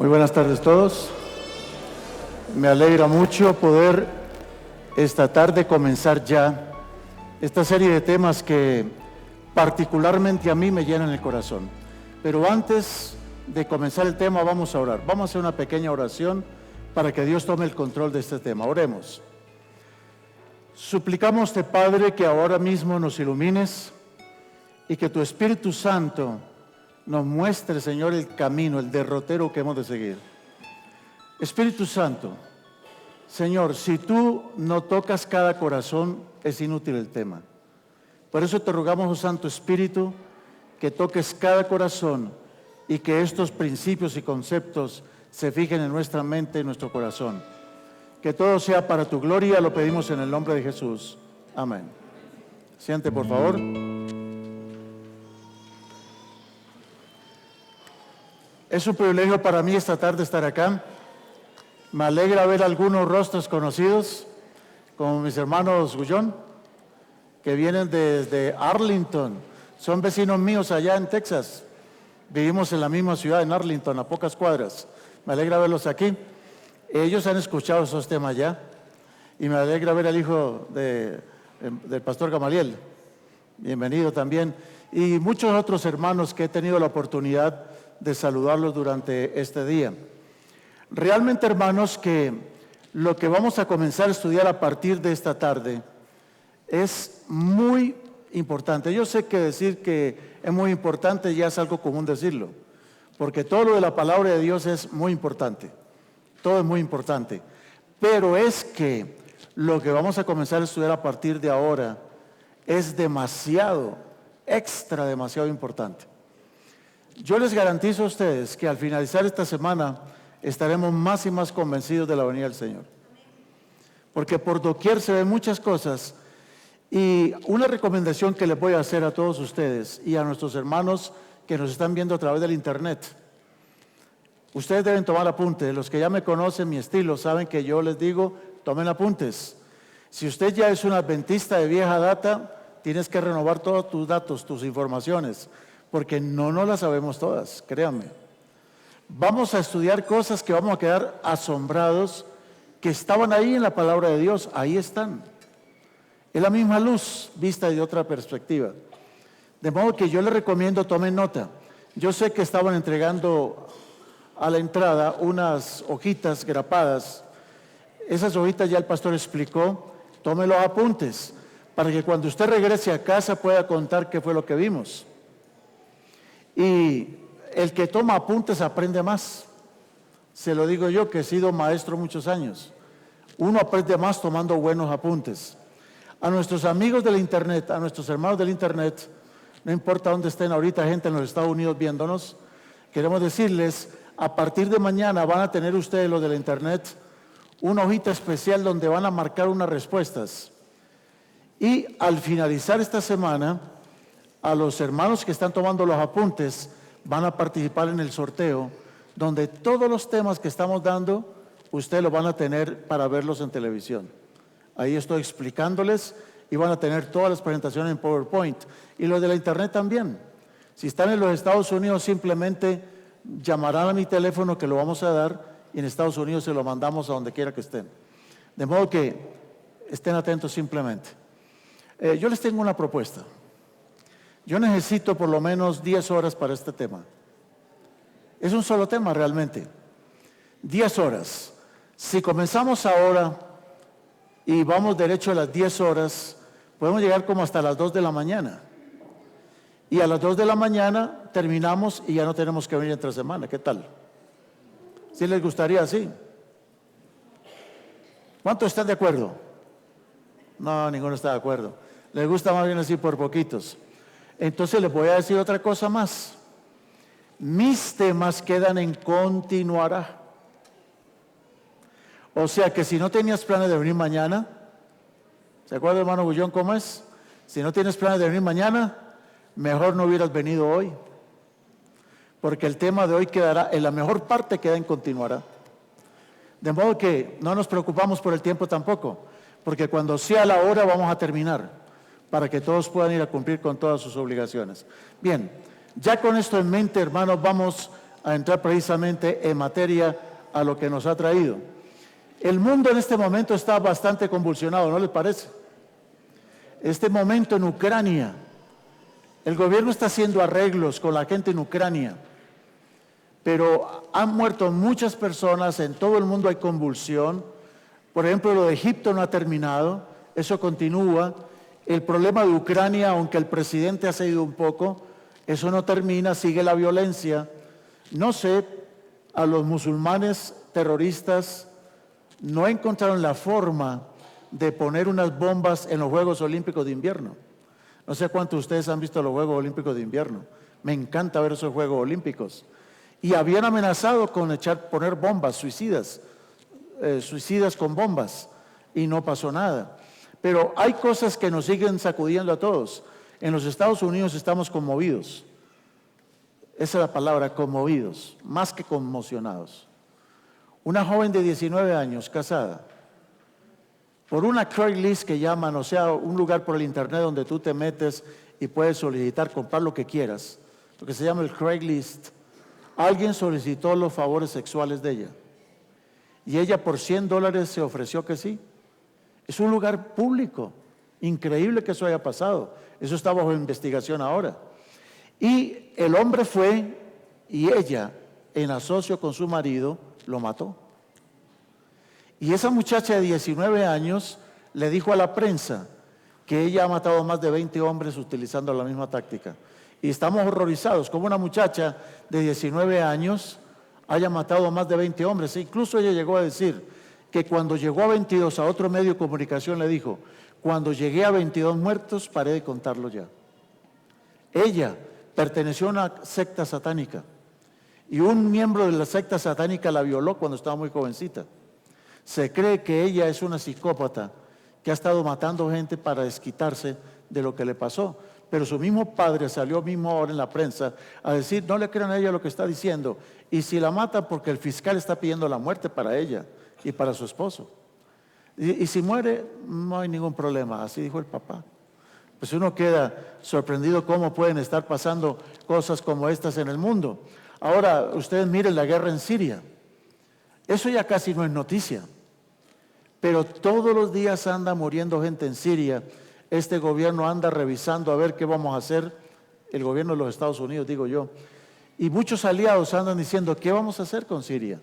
Muy buenas tardes a todos. Me alegra mucho poder esta tarde comenzar ya esta serie de temas que particularmente a mí me llenan el corazón. Pero antes de comenzar el tema vamos a orar. Vamos a hacer una pequeña oración para que Dios tome el control de este tema. Oremos. Suplicamos, Padre, que ahora mismo nos ilumines y que tu Espíritu Santo nos muestre, Señor, el camino, el derrotero que hemos de seguir. Espíritu Santo, Señor, si tú no tocas cada corazón, es inútil el tema. Por eso te rogamos, oh Santo Espíritu, que toques cada corazón y que estos principios y conceptos se fijen en nuestra mente y nuestro corazón. Que todo sea para tu gloria, lo pedimos en el nombre de Jesús. Amén. Siente, por favor. Es un privilegio para mí esta tarde estar acá. Me alegra ver algunos rostros conocidos, como mis hermanos Gullón, que vienen desde Arlington. Son vecinos míos allá en Texas. Vivimos en la misma ciudad, en Arlington, a pocas cuadras. Me alegra verlos aquí. Ellos han escuchado esos temas ya. Y me alegra ver al hijo del pastor Gamaliel. Bienvenido también. Y muchos otros hermanos que he tenido la oportunidad de saludarlos durante este día. Realmente, hermanos, que lo que vamos a comenzar a estudiar a partir de esta tarde es muy importante. Yo sé que decir que es muy importante ya es algo común decirlo, porque todo lo de la palabra de Dios es muy importante, todo es muy importante, pero es que lo que vamos a comenzar a estudiar a partir de ahora es demasiado importante. Yo les garantizo a ustedes que al finalizar esta semana estaremos más y más convencidos de la venida del Señor. Porque por doquier se ven muchas cosas. Y una recomendación que les voy a hacer a todos ustedes y a nuestros hermanos que nos están viendo a través del internet. Ustedes deben tomar apuntes. Los que ya me conocen mi estilo saben que yo les digo, tomen apuntes. Si usted ya es un adventista de vieja data, tienes que renovar todos tus datos, tus informaciones, porque no las sabemos todas, créanme. Vamos a estudiar cosas que vamos a quedar asombrados, que estaban ahí en la palabra de Dios, ahí están. Es la misma luz vista de otra perspectiva. De modo que yo les recomiendo, tomen nota. Yo sé que estaban entregando a la entrada unas hojitas grapadas. Esas hojitas ya el pastor explicó, tome los apuntes, para que cuando usted regrese a casa pueda contar qué fue lo que vimos. Y el que toma apuntes aprende más. Se lo digo yo, que he sido maestro muchos años. Uno aprende más tomando buenos apuntes. A nuestros amigos del internet, a nuestros hermanos del internet, no importa dónde estén ahorita, gente en los Estados Unidos viéndonos, queremos decirles, a partir de mañana van a tener ustedes, los del internet, una hojita especial donde van a marcar unas respuestas. Y al finalizar esta semana, a los hermanos que están tomando los apuntes van a participar en el sorteo, donde todos los temas que estamos dando, ustedes los van a tener para verlos en televisión. Ahí estoy explicándoles y van a tener todas las presentaciones en PowerPoint. Y los de la internet también. Si están en los Estados Unidos, simplemente llamarán a mi teléfono que lo vamos a dar y en Estados Unidos se lo mandamos a donde quiera que estén. De modo que estén atentos simplemente. Yo les tengo una propuesta. Yo necesito por lo menos 10 horas para este tema. Es un solo tema realmente. 10 horas. Si comenzamos ahora y vamos derecho a las 10 horas, podemos llegar como hasta las 2 de la mañana. Y a las 2 de la mañana terminamos y ya no tenemos que venir entre semana. ¿Qué tal? ¿Sí les gustaría así? ¿Cuántos están de acuerdo? No, ninguno está de acuerdo. Les gusta más bien así por poquitos. Entonces les voy a decir otra cosa más. Mis temas quedan en continuará. O sea que si no tenías planes de venir mañana, ¿se acuerda, hermano Gullón, cómo es? Si no tienes planes de venir mañana, mejor no hubieras venido hoy. Porque el tema de hoy quedará, en la mejor parte queda en continuará. De modo que no nos preocupamos por el tiempo tampoco, porque cuando sea la hora vamos a terminar, para que todos puedan ir a cumplir con todas sus obligaciones. Bien, ya con esto en mente, hermanos, vamos a entrar precisamente en materia a lo que nos ha traído. El mundo en este momento está bastante convulsionado, ¿no les parece? Este momento en Ucrania, el gobierno está haciendo arreglos con la gente en Ucrania, pero han muerto muchas personas, en todo el mundo hay convulsión. Por ejemplo, lo de Egipto no ha terminado, eso continúa. El problema de Ucrania, aunque el presidente ha cedido un poco, eso no termina, sigue la violencia. No sé, a los musulmanes terroristas no encontraron la forma de poner unas bombas en los Juegos Olímpicos de Invierno. No sé cuántos de ustedes han visto los Juegos Olímpicos de Invierno. Me encanta ver esos Juegos Olímpicos. Y habían amenazado con poner bombas suicidas con bombas, y no pasó nada. Pero hay cosas que nos siguen sacudiendo a todos. En los Estados Unidos estamos conmovidos. Esa es la palabra, conmovidos, más que conmocionados. Una joven de 19 años, casada, por una Craigslist que llaman, o sea, un lugar por el internet donde tú te metes y puedes solicitar, comprar lo que quieras, lo que se llama el Craigslist. Alguien solicitó los favores sexuales de ella y ella por $100 se ofreció que sí. Es un lugar público, increíble que eso haya pasado. Eso está bajo investigación ahora. Y el hombre fue y ella, en asocio con su marido, lo mató. Y esa muchacha de 19 años le dijo a la prensa que ella ha matado a más de 20 hombres utilizando la misma táctica. Y estamos horrorizados, como una muchacha de 19 años haya matado a más de 20 hombres. E incluso ella llegó a decir que cuando llegó a 22, a otro medio de comunicación le dijo, cuando llegué a 22 muertos, paré de contarlo ya. Ella perteneció a una secta satánica y un miembro de la secta satánica la violó cuando estaba muy jovencita. Se cree que ella es una psicópata que ha estado matando gente para desquitarse de lo que le pasó. Pero su mismo padre salió mismo ahora en la prensa a decir, no le crean a ella lo que está diciendo. Y si la mata porque el fiscal está pidiendo la muerte para ella y para su esposo. Y si muere, no hay ningún problema, así dijo el papá. Pues uno queda sorprendido cómo pueden estar pasando cosas como estas en el mundo. Ahora, ustedes miren la guerra en Siria. Eso ya casi no es noticia. Pero todos los días anda muriendo gente en Siria. Este gobierno anda revisando a ver qué vamos a hacer, el gobierno de los Estados Unidos, digo yo. Y muchos aliados andan diciendo, ¿qué vamos a hacer con Siria?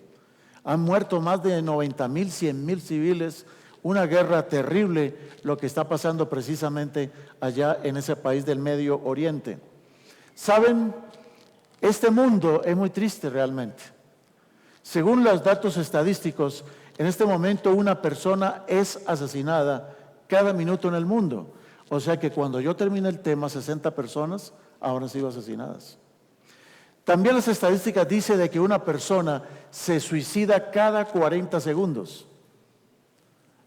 Han muerto más de 90,000, 100,000 civiles, una guerra terrible, lo que está pasando precisamente allá en ese país del Medio Oriente. ¿Saben? Este mundo es muy triste realmente. Según los datos estadísticos, en este momento una persona es asesinada cada minuto en el mundo. O sea que cuando yo termine el tema, 60 personas habrán sido asesinadas. También las estadísticas dicen de que una persona se suicida cada 40 segundos.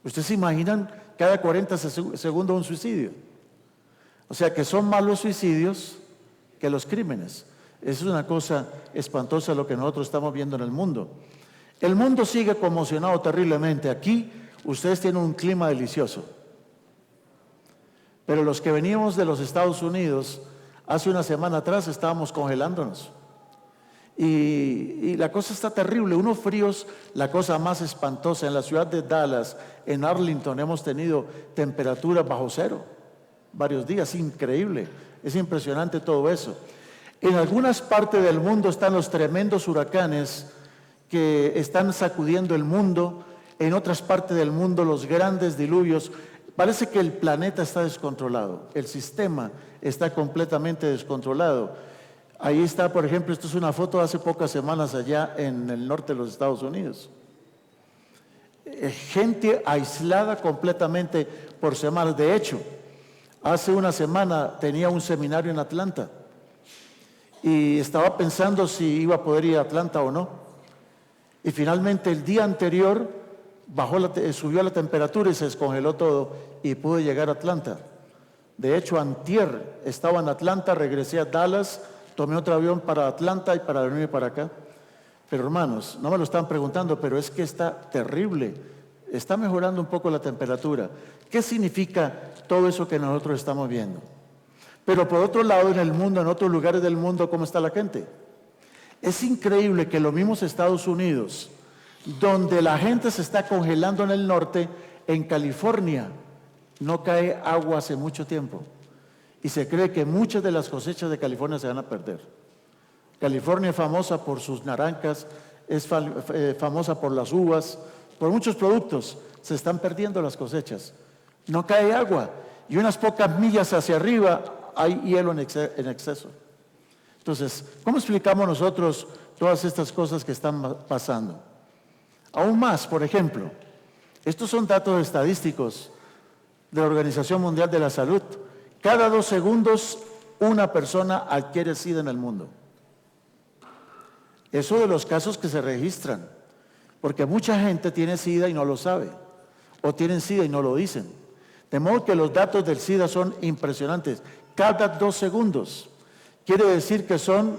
¿Ustedes se imaginan cada 40 segundos un suicidio? O sea que son más los suicidios que los crímenes. Eso es una cosa espantosa lo que nosotros estamos viendo en el mundo. El mundo sigue conmocionado terriblemente. Aquí ustedes tienen un clima delicioso. Pero los que veníamos de los Estados Unidos, hace una semana atrás estábamos congelándonos. Y la cosa está terrible, unos fríos, la cosa más espantosa. En la ciudad de Dallas, en Arlington, hemos tenido temperaturas bajo cero, varios días, increíble, es impresionante todo eso. En algunas partes del mundo están los tremendos huracanes que están sacudiendo el mundo, en otras partes del mundo los grandes diluvios. Parece que el planeta está descontrolado, el sistema está completamente descontrolado. Ahí está, por ejemplo, esto es una foto de hace pocas semanas allá en el norte de los Estados Unidos. Gente aislada completamente por semanas. De hecho, hace una semana tenía un seminario en Atlanta y estaba pensando si iba a poder ir a Atlanta o no. Y finalmente el día anterior subió la temperatura y se descongeló todo y pude llegar a Atlanta. De hecho, antier estaba en Atlanta, regresé a Dallas, tomé otro avión para Atlanta y para venirme para acá. Pero hermanos, no me lo están preguntando, pero es que está terrible. Está mejorando un poco la temperatura. ¿Qué significa todo eso que nosotros estamos viendo? Pero por otro lado, en el mundo, en otros lugares del mundo, ¿cómo está la gente? Es increíble que los mismos Estados Unidos, donde la gente se está congelando en el norte, en California no cae agua hace mucho tiempo. Y se cree que muchas de las cosechas de California se van a perder. California es famosa por sus naranjas, es famosa por las uvas, por muchos productos. Se están perdiendo las cosechas. No cae agua. Y unas pocas millas hacia arriba hay hielo en exceso. Entonces, ¿cómo explicamos nosotros todas estas cosas que están pasando? Aún más, por ejemplo, estos son datos estadísticos de la Organización Mundial de la Salud. Cada 2 segundos una persona adquiere SIDA en el mundo. Eso de los casos que se registran, porque mucha gente tiene SIDA y no lo sabe, o tienen SIDA y no lo dicen. De modo que los datos del SIDA son impresionantes. Cada 2 segundos. Quiere decir que son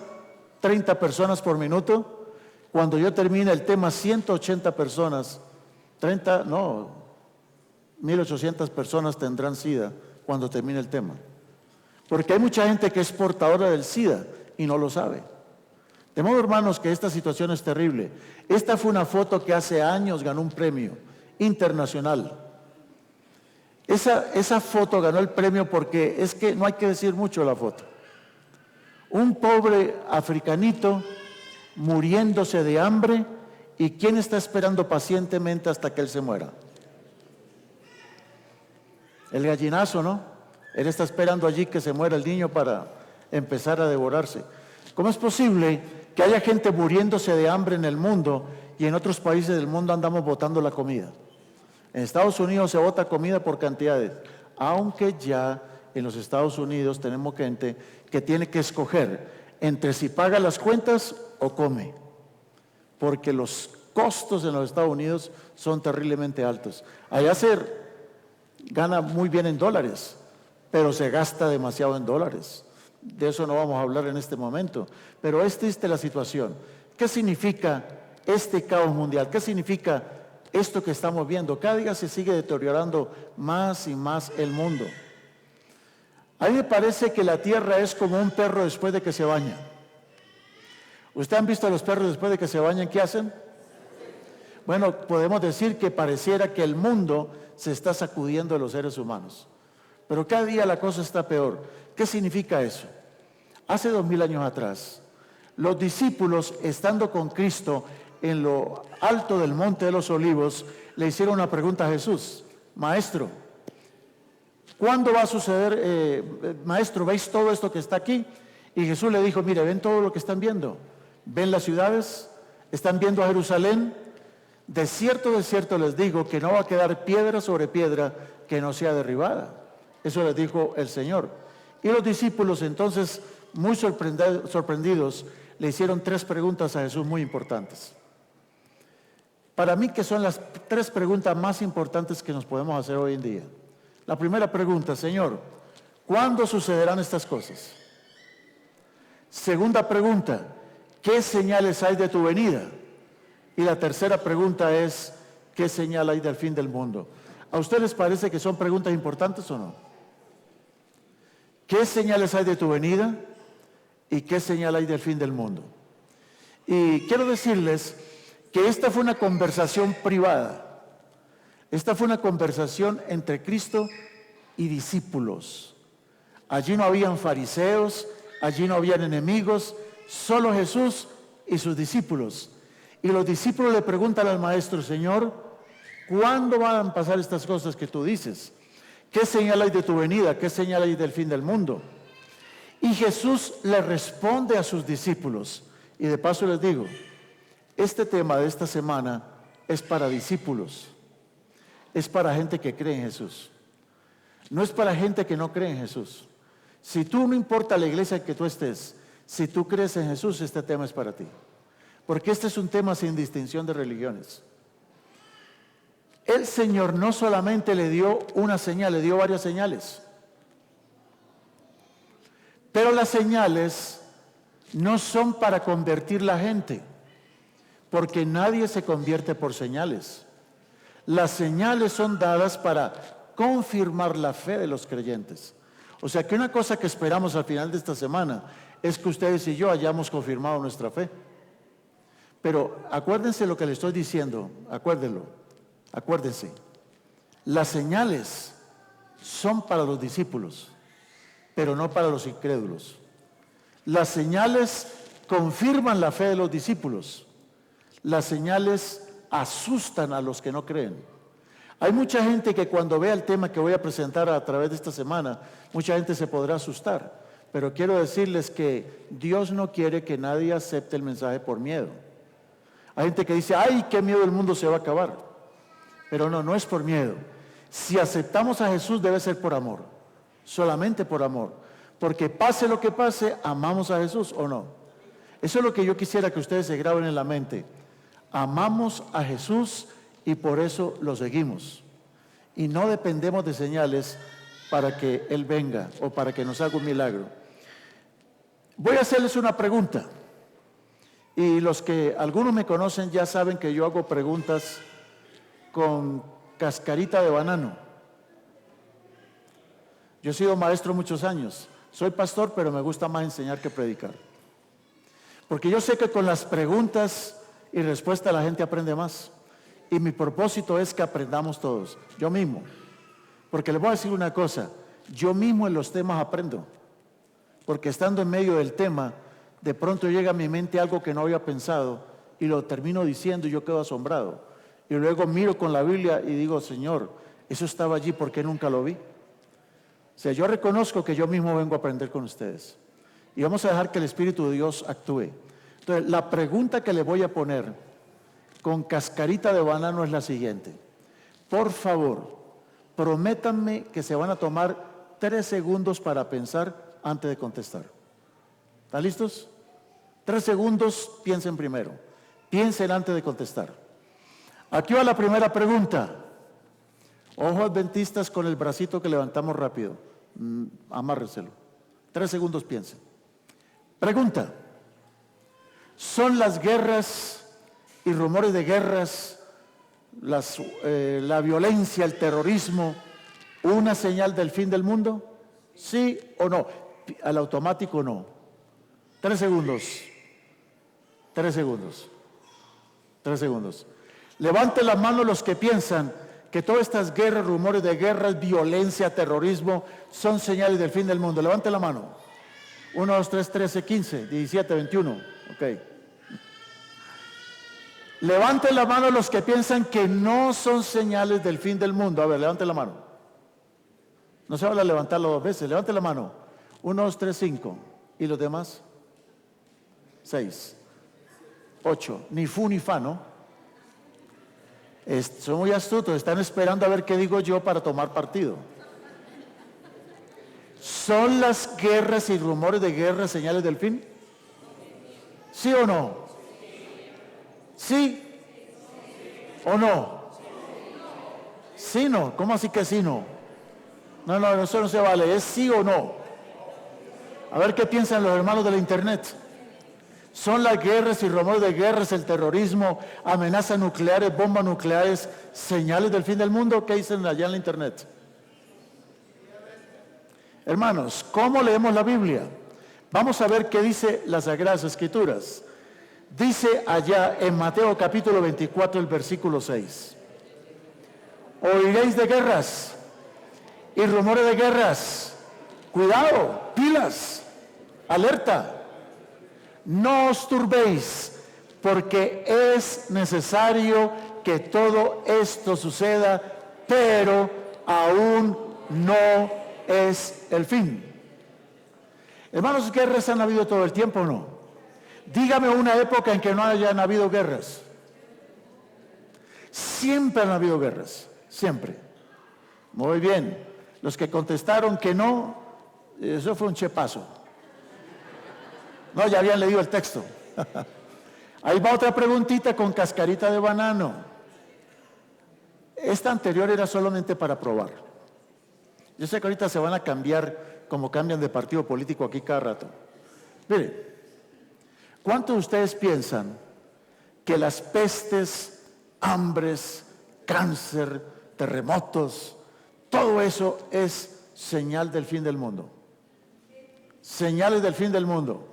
30 personas por minuto. Cuando yo termine el tema, 180 personas, 1.800 personas tendrán SIDA cuando termine el tema. Porque hay mucha gente que es portadora del SIDA y no lo sabe. De modo, hermanos, que esta situación es terrible. Esta fue una foto que hace años ganó un premio internacional. Esa foto ganó el premio porque es que no hay que decir mucho de la foto. Un pobre africanito muriéndose de hambre, ¿y quién está esperando pacientemente hasta que él se muera? El gallinazo, ¿no? Él está esperando allí que se muera el niño para empezar a devorarse. ¿Cómo es posible que haya gente muriéndose de hambre en el mundo y en otros países del mundo andamos botando la comida? En Estados Unidos se bota comida por cantidades, aunque ya en los Estados Unidos tenemos gente que tiene que escoger entre si paga las cuentas o come, porque los costos en los Estados Unidos son terriblemente altos. Allá se gana muy bien en dólares, pero se gasta demasiado en dólares. De eso no vamos a hablar en este momento, pero esta es la situación. ¿Qué significa este caos mundial? ¿Qué significa esto que estamos viendo? Cada día se sigue deteriorando más y más el mundo. A mí me parece que la tierra es como un perro después de que se baña. ¿Ustedes han visto a los perros después de que se bañan? ¿Qué hacen? Bueno, podemos decir que pareciera que el mundo se está sacudiendo de los seres humanos. Pero cada día la cosa está peor. ¿Qué significa eso? Hace 2000 años atrás, los discípulos, estando con Cristo en lo alto del Monte de los Olivos, le hicieron una pregunta a Jesús. Maestro, ¿cuándo va a suceder? Maestro, ¿veis todo esto que está aquí? Y Jesús le dijo, mire, ¿ven todo lo que están viendo? ¿Ven las ciudades? ¿Están viendo a Jerusalén? De cierto les digo que no va a quedar piedra sobre piedra que no sea derribada. Eso les dijo el Señor. Y los discípulos entonces, muy sorprendidos, le hicieron 3 preguntas a Jesús muy importantes. Para mí, que son las 3 preguntas más importantes que nos podemos hacer hoy en día. La primera pregunta, Señor, ¿cuándo sucederán estas cosas? Segunda pregunta, ¿qué señales hay de tu venida? Y la tercera pregunta es, ¿qué señal hay del fin del mundo? ¿A ustedes les parece que son preguntas importantes o no? ¿Qué señales hay de tu venida? ¿Y qué señal hay del fin del mundo? Y quiero decirles que esta fue una conversación privada. Esta fue una conversación entre Cristo y discípulos. Allí no habían fariseos, allí no habían enemigos, solo Jesús y sus discípulos. Y los discípulos le preguntan al maestro, Señor, ¿cuándo van a pasar estas cosas que tú dices? ¿Qué señal hay de tu venida? ¿Qué señal hay del fin del mundo? Y Jesús le responde a sus discípulos. Y de paso les digo, este tema de esta semana es para discípulos. Es para gente que cree en Jesús. No es para gente que no cree en Jesús. Si tú, no importa la iglesia en que tú estés, si tú crees en Jesús, este tema es para ti. Porque este es un tema sin distinción de religiones. El Señor no solamente le dio una señal, le dio varias señales. Pero las señales no son para convertir la gente, porque nadie se convierte por señales. Las señales son dadas para confirmar la fe de los creyentes. O sea que una cosa que esperamos al final de esta semana es que ustedes y yo hayamos confirmado nuestra fe. Pero acuérdense lo que le estoy diciendo, acuérdense. Las señales son para los discípulos, pero no para los incrédulos. Las señales confirman la fe de los discípulos. Las señales asustan a los que no creen. Hay mucha gente que cuando vea el tema que voy a presentar a través de esta semana, mucha gente se podrá asustar. Pero quiero decirles que Dios no quiere que nadie acepte el mensaje por miedo. Hay gente que dice, ay, qué miedo, el mundo se va a acabar. Pero no es por miedo. Si aceptamos a Jesús debe ser por amor, solamente por amor. Porque pase lo que pase, amamos a Jesús o no. Eso es lo que yo quisiera que ustedes se graben en la mente. Amamos a Jesús y por eso lo seguimos. Y no dependemos de señales para que Él venga o para que nos haga un milagro. Voy a hacerles una pregunta. Y los que algunos me conocen ya saben que yo hago preguntas con cascarita de banano. Yo he sido maestro muchos años. Soy pastor, pero me gusta más enseñar que predicar. Porque yo sé que con las preguntas y respuestas la gente aprende más. Y mi propósito es que aprendamos todos. Yo mismo. Porque les voy a decir una cosa. Yo mismo en los temas aprendo. Porque estando en medio del tema, de pronto llega a mi mente algo que no había pensado y lo termino diciendo y yo quedo asombrado. Y luego miro con la Biblia y digo, Señor, eso estaba allí, ¿por qué nunca lo vi? O sea, yo reconozco que yo mismo vengo a aprender con ustedes. Y vamos a dejar que el Espíritu de Dios actúe. Entonces, la pregunta que le voy a poner con cascarita de banano es la siguiente. Por favor, prométanme que se van a tomar 3 segundos para pensar antes de contestar. ¿Están listos? 3 segundos, piensen primero. Piensen antes de contestar. Aquí va la primera pregunta. Ojo adventistas con el bracito que levantamos rápido. Amárreselo. 3 segundos, piensen. Pregunta. ¿Son las guerras y rumores de guerras, la violencia, el terrorismo, una señal del fin del mundo? ¿Sí o no? Al automático no. 3 segundos. 3 segundos. 3 segundos. Levanten la mano los que piensan que todas estas guerras, rumores de guerras, violencia, terrorismo, son señales del fin del mundo. Levanten la mano. 1, 2, 3, 13, 15, 17, 21. Ok. Levanten la mano los que piensan que no son señales del fin del mundo. A ver, levanten la mano. No se vale levantarlo 2 veces. Levanten la mano. 1, 2, 3, 5. ¿Y los demás? 6. 8. Ni fu ni fa, ¿no? Son muy astutos. Están esperando a ver qué digo yo para tomar partido. ¿Son las guerras y rumores de guerra señales del fin? ¿Sí o no? ¿Sí o no? ¿Sí no? ¿Cómo así que sí no? No, eso no se vale. ¿Es sí o no? A ver qué piensan los hermanos de la internet. ¿Son las guerras y rumores de guerras, el terrorismo, amenazas nucleares, bombas nucleares, señales del fin del mundo? ¿Qué dicen allá en la internet? Hermanos, ¿cómo leemos la Biblia? Vamos a ver qué dice las Sagradas Escrituras. Dice allá en Mateo capítulo 24, el versículo 6. Oiréis de guerras y rumores de guerras. Cuidado, pilas, alerta. No os turbéis, porque es necesario que todo esto suceda, pero aún no es el fin. Hermanos, ¿guerras han habido todo el tiempo o no? Dígame una época en que no hayan habido guerras. Siempre han habido guerras, siempre. Muy bien. Los que contestaron que no, eso fue un chepazo. No, ya habían leído el texto. Ahí va otra preguntita con cascarita de banano. Esta anterior era solamente para probar. Yo sé que ahorita se van a cambiar como cambian de partido político aquí cada rato. Mire, ¿cuántos de ustedes piensan que las pestes, hambres, cáncer, terremotos, todo eso es señal del fin del mundo? Señales del fin del mundo.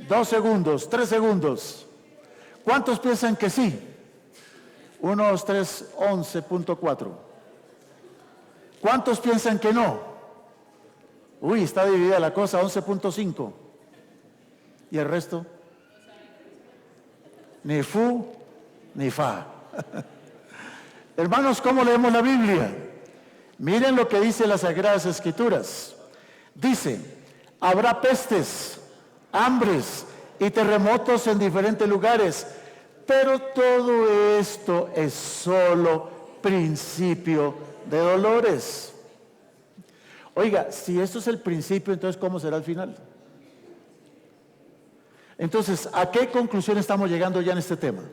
2 segundos, 3 segundos. ¿Cuántos piensan que sí? 1, 2, 3, 11.4. ¿Cuántos piensan que no? Uy, está dividida la cosa, 11.5. ¿Y el resto? Ni fu, ni fa. Hermanos, ¿cómo leemos la Biblia? Miren lo que dice las Sagradas Escrituras. Dice, habrá pestes, hambres y terremotos en diferentes lugares, pero todo esto es solo principio de dolores. Oiga, si esto es el principio, entonces ¿cómo será el final? Entonces, ¿a qué conclusión estamos llegando ya en este tema?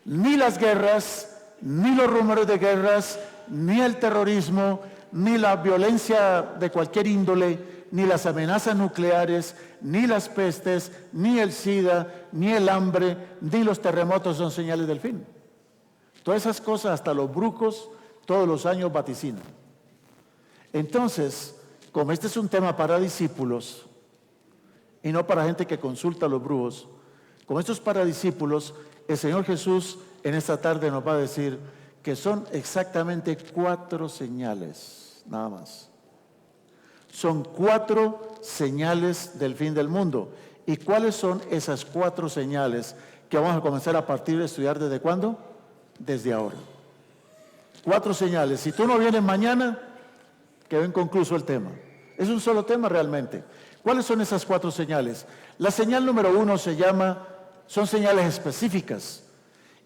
Ni las guerras, ni los rumores de guerras, ni el terrorismo, ni la violencia de cualquier índole, ni las amenazas nucleares, ni las pestes, ni el SIDA, ni el hambre, ni los terremotos son señales del fin. Todas esas cosas, hasta los brujos, todos los años vaticinan. Entonces, como este es un tema para discípulos y no para gente que consulta a los brujos, como esto es para discípulos, el Señor Jesús en esta tarde nos va a decir que son exactamente 4 señales, nada más. Son 4 señales del fin del mundo. ¿Y cuáles son esas 4 señales que vamos a comenzar a partir de estudiar desde cuándo? Desde ahora. 4 señales. Si tú no vienes mañana, quedó inconcluso el tema. Es un solo tema realmente. ¿Cuáles son esas 4 señales? La señal número 1 son señales específicas.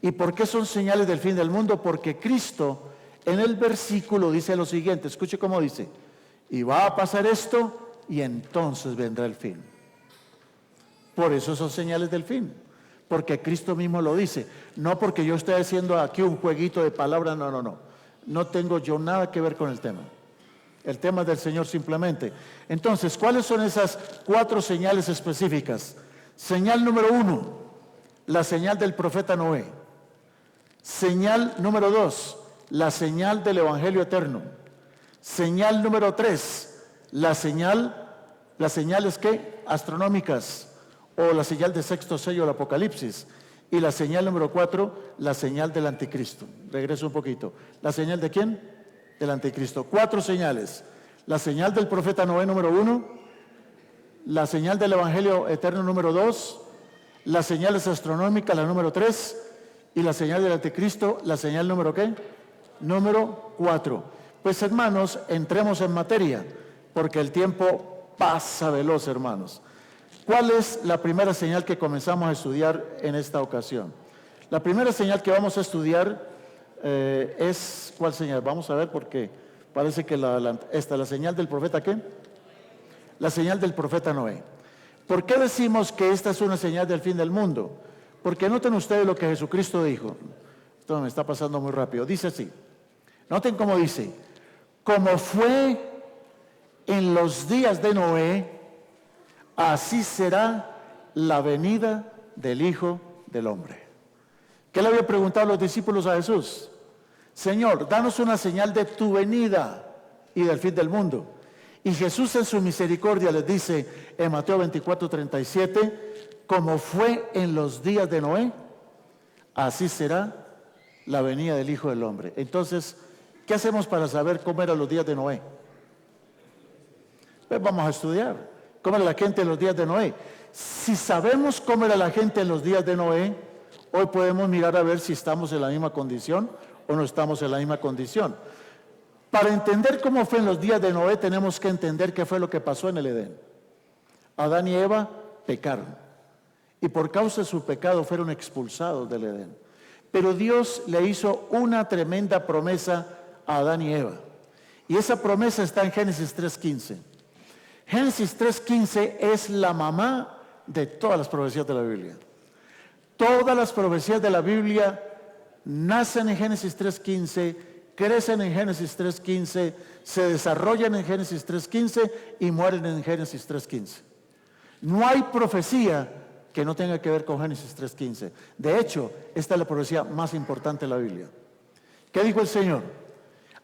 ¿Y por qué son señales del fin del mundo? Porque Cristo en el versículo dice lo siguiente, escuche cómo dice, y va a pasar esto y entonces vendrá el fin. Por eso son señales del fin, porque Cristo mismo lo dice, no porque yo esté haciendo aquí un jueguito de palabras, no tengo yo nada que ver con el tema. El tema es del Señor simplemente. Entonces, ¿cuáles son esas 4 señales específicas? Señal número 1, la señal del profeta Noé. Señal número 2, la señal del Evangelio eterno. Señal número 3, las señales ¿qué? Astronómicas, o la señal de sexto sello del Apocalipsis. Y la señal número 4, la señal del anticristo. Regreso un poquito. ¿La señal de quién? Del anticristo. 4 señales. La señal del profeta Noé número 1, la señal del Evangelio eterno número 2, las señales astronómicas, la número 3, y la señal del anticristo, la señal número ¿qué? Número 4. Pues hermanos, entremos en materia, porque el tiempo pasa veloz, hermanos. ¿Cuál es la primera señal que comenzamos a estudiar en esta ocasión? La primera señal que vamos a estudiar es, ¿cuál señal? Vamos a ver porque parece que la señal del profeta ¿qué? La señal del profeta Noé. ¿Por qué decimos que esta es una señal del fin del mundo? Porque noten ustedes lo que Jesucristo dijo. Esto me está pasando muy rápido. Dice así. Noten cómo dice. Como fue en los días de Noé, así será la venida del Hijo del Hombre. ¿Qué le había preguntado a los discípulos a Jesús? Señor, danos una señal de tu venida y del fin del mundo. Y Jesús en su misericordia les dice en Mateo 24:37, como fue en los días de Noé, así será la venida del Hijo del Hombre. Entonces, ¿qué hacemos para saber cómo eran los días de Noé? Pues vamos a estudiar cómo era la gente en los días de Noé. Si sabemos cómo era la gente en los días de Noé, hoy podemos mirar a ver si estamos en la misma condición o no estamos en la misma condición. Para entender cómo fue en los días de Noé, tenemos que entender qué fue lo que pasó en el Edén. Adán y Eva pecaron, y por causa de su pecado fueron expulsados del Edén. Pero Dios le hizo una tremenda promesa a Adán y Eva, y esa promesa está en Génesis 3:15. Génesis 3:15 es la mamá de todas las profecías de la Biblia. Todas las profecías de la Biblia nacen en Génesis 3:15, crecen en Génesis 3:15, se desarrollan en Génesis 3:15 y mueren en Génesis 3:15. No hay profecía que no tenga que ver con Génesis 3:15. De hecho, esta es la profecía más importante de la Biblia. ¿Qué dijo el Señor?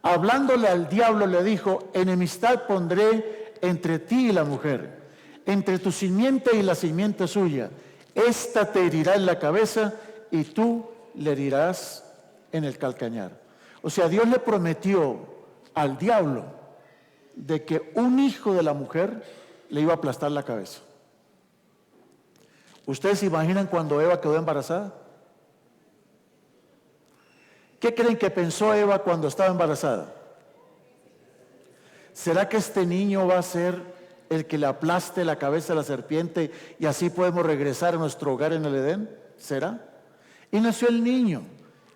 Hablándole al diablo le dijo, enemistad pondré entre ti y la mujer, entre tu simiente y la simiente suya. Esta te herirá en la cabeza y tú le herirás en el calcañar. O sea, Dios le prometió al diablo de que un hijo de la mujer le iba a aplastar la cabeza. ¿Ustedes se imaginan cuando Eva quedó embarazada? ¿Qué creen que pensó Eva cuando estaba embarazada? ¿Será que este niño va a ser el que le aplaste la cabeza a la serpiente y así podemos regresar a nuestro hogar en el Edén? ¿Será? Y nació el niño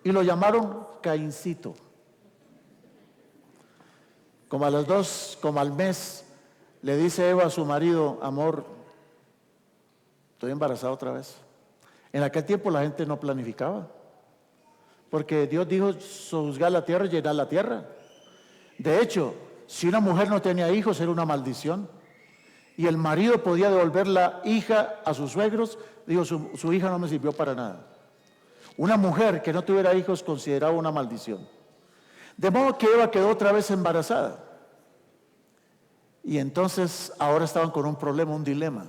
y lo llamaron Caincito. Como a las 2, como al mes, le dice Eva a su marido: amor, estoy embarazada otra vez. En aquel tiempo la gente no planificaba, porque Dios dijo sojuzgar la tierra y llenar la tierra. De hecho, si una mujer no tenía hijos era una maldición. Y el marido podía devolver la hija a sus suegros. Dijo, su hija no me sirvió para nada. Una mujer que no tuviera hijos consideraba una maldición. De modo que Eva quedó otra vez embarazada. Y entonces ahora estaban con un problema, un dilema.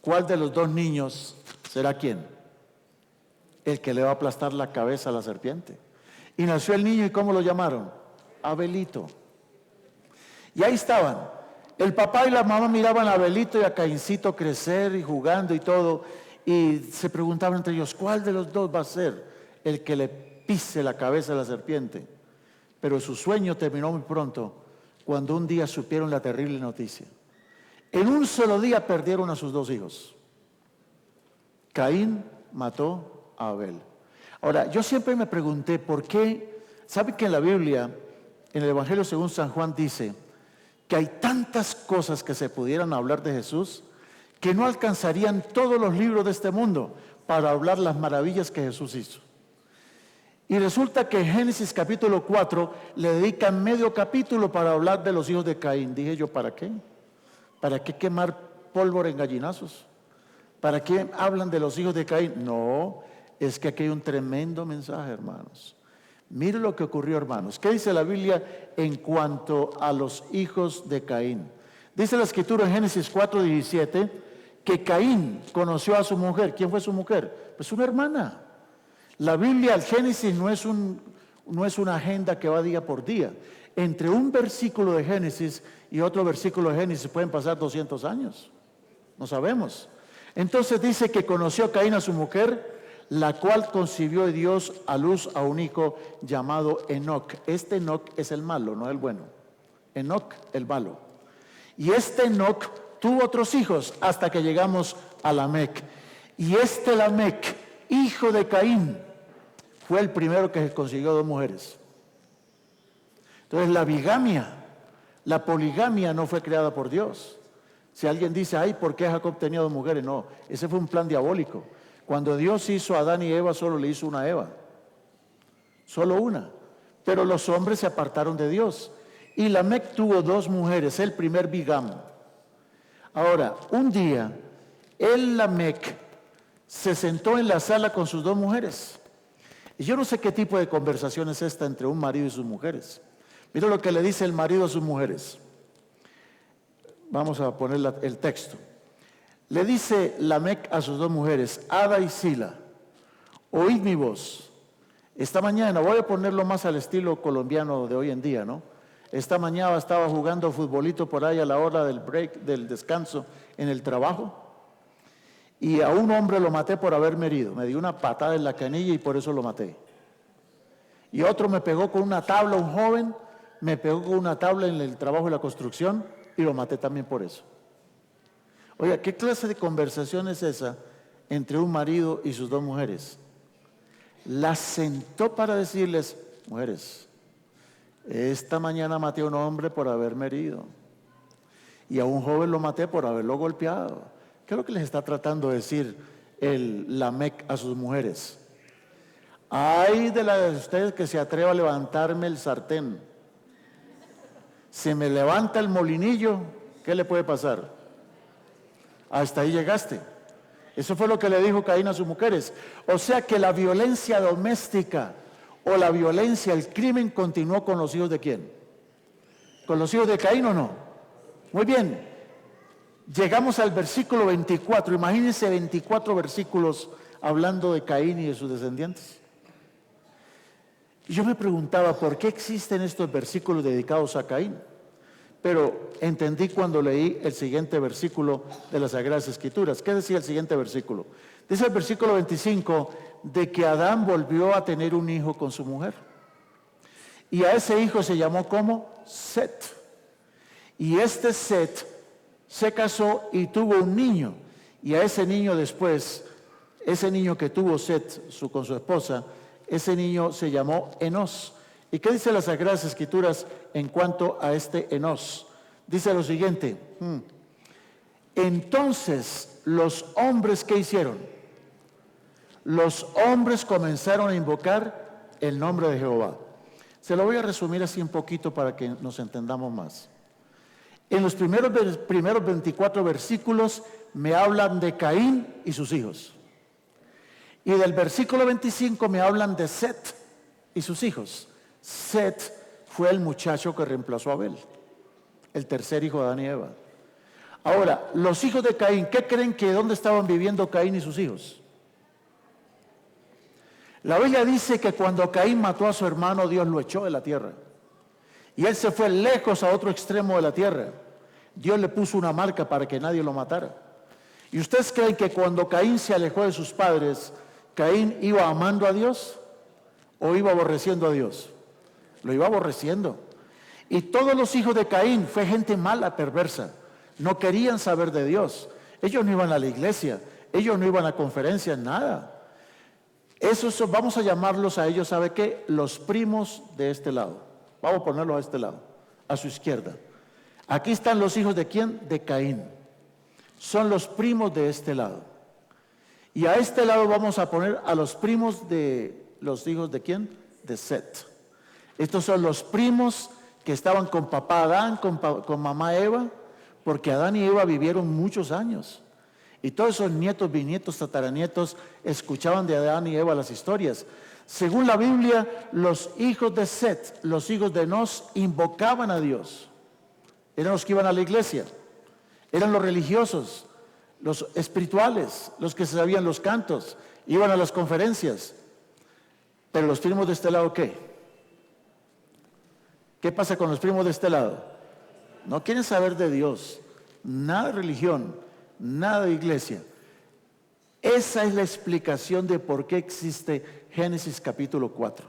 ¿Cuál de los dos niños será quién? El que le va a aplastar la cabeza a la serpiente. Y nació el niño, ¿y cómo lo llamaron? Abelito. Y ahí estaban. El papá y la mamá miraban a Abelito y a Caincito crecer y jugando y todo. Y se preguntaban entre ellos, ¿cuál de los dos va a ser el que le pise la cabeza a la serpiente? Pero su sueño terminó muy pronto, cuando un día supieron la terrible noticia. En un solo día perdieron a sus dos hijos. Caín mató a Abel. Ahora, yo siempre me pregunté por qué. ¿Saben que en la Biblia, en el Evangelio según San Juan, dice que hay tantas cosas que se pudieran hablar de Jesús que no alcanzarían todos los libros de este mundo para hablar las maravillas que Jesús hizo? Y resulta que en Génesis capítulo 4 le dedican medio capítulo para hablar de los hijos de Caín. Dije yo, ¿para qué? ¿Para qué quemar pólvora en gallinazos? ¿Para qué hablan de los hijos de Caín? No, es que aquí hay un tremendo mensaje, hermanos. Mire lo que ocurrió, hermanos. ¿Qué dice la Biblia en cuanto a los hijos de Caín? Dice la Escritura en Génesis 4:17 que Caín conoció a su mujer. ¿Quién fue su mujer? Pues una hermana. La Biblia, el Génesis, no es una agenda que va día por día. Entre un versículo de Génesis y otro versículo de Génesis pueden pasar 200 años. No sabemos. Entonces dice que conoció a Caín a su mujer, la cual concibió de Dios a luz a un hijo llamado Enoc. Este Enoc es el malo, no el bueno. Enoc, el malo. Y este Enoc tuvo otros hijos hasta que llegamos a Lamec. Y este Lamec, hijo de Caín, fue el primero que consiguió dos mujeres. Entonces la bigamia, la poligamia no fue creada por Dios. Si alguien dice, ay, ¿por qué Jacob tenía dos mujeres? No, ese fue un plan diabólico. Cuando Dios hizo a Adán y Eva, solo le hizo una Eva. Solo una. Pero los hombres se apartaron de Dios. Y Lamec tuvo dos mujeres, el primer bigam. Ahora, un día, el Lamec se sentó en la sala con sus dos mujeres. Y yo no sé qué tipo de conversación es esta entre un marido y sus mujeres. Mira lo que le dice el marido a sus mujeres. Vamos a poner el texto. Le dice Lamec a sus dos mujeres, Ada y Sila, oíd mi voz. Esta mañana, voy a ponerlo más al estilo colombiano de hoy en día, ¿no? Esta mañana estaba jugando futbolito por ahí a la hora del break, del descanso en el trabajo. Y a un hombre lo maté por haberme herido. Me dio una patada en la canilla y por eso lo maté. Y otro me pegó con una tabla, un joven, me pegó con una tabla en el trabajo de la construcción y lo maté también por eso. Oiga, ¿qué clase de conversación es esa entre un marido y sus dos mujeres? Las sentó para decirles, mujeres, esta mañana maté a un hombre por haberme herido. Y a un joven lo maté por haberlo golpeado. ¿Qué es lo que les está tratando de decir el Lamec a sus mujeres? Ay de la de ustedes que se atreva a levantarme el sartén. Si me levanta el molinillo, ¿qué le puede pasar? Hasta ahí llegaste. Eso fue lo que le dijo Caín a sus mujeres. O sea que la violencia doméstica o la violencia, el crimen continuó con los hijos de ¿quién? ¿Con los hijos de Caín o no? Muy bien. Llegamos al versículo 24. Imagínense 24 versículos hablando de Caín y de sus descendientes. Y yo me preguntaba, ¿por qué existen estos versículos dedicados a Caín? Pero entendí cuando leí el siguiente versículo de las Sagradas Escrituras. ¿Qué decía el siguiente versículo? Dice el versículo 25, de que Adán volvió a tener un hijo con su mujer. Y a ese hijo se llamó como Set. Y este Set se casó y tuvo un niño. Y a ese niño después, ese niño que tuvo Set con su esposa, ese niño se llamó Enos. ¿Y qué dice las Sagradas Escrituras en cuanto a este Enos? Dice lo siguiente. Entonces los hombres, ¿qué hicieron? Los hombres comenzaron a invocar el nombre de Jehová. Se lo voy a resumir así un poquito para que nos entendamos más. En los primeros 24 versículos me hablan de Caín y sus hijos. Y del versículo 25 me hablan de Set y sus hijos. Set fue el muchacho que reemplazó a Abel, el tercer hijo de Adán y Eva. Ahora, los hijos de Caín, ¿qué creen que dónde estaban viviendo Caín y sus hijos? La Biblia dice que cuando Caín mató a su hermano, Dios lo echó de la tierra. Y él se fue lejos a otro extremo de la tierra. Dios le puso una marca para que nadie lo matara. ¿Y ustedes creen que cuando Caín se alejó de sus padres, Caín iba amando a Dios o iba aborreciendo a Dios? Lo iba aborreciendo. Y todos los hijos de Caín fue gente mala, perversa. No querían saber de Dios. Ellos no iban a la iglesia, ellos no iban a conferencias, nada. Esos vamos a llamarlos a ellos, ¿sabe qué? Los primos de este lado. Vamos a ponerlos a este lado, a su izquierda. Aquí están los hijos de ¿quién? De Caín. Son los primos de este lado. Y a este lado vamos a poner a los primos de los hijos de ¿quién? De Set. Estos son los primos que estaban con papá Adán, con mamá Eva, porque Adán y Eva vivieron muchos años. Y todos esos nietos, bisnietos, tataranietos escuchaban de Adán y Eva las historias. Según la Biblia, los hijos de Set, los hijos de Enos, invocaban a Dios. Eran los que iban a la iglesia, eran los religiosos, los espirituales, los que sabían los cantos, iban a las conferencias. Pero los primos de este lado, ¿qué? ¿Qué pasa con los primos de este lado? No quieren saber de Dios, nada de religión, nada de iglesia. Esa es la explicación de por qué existe Génesis capítulo 4.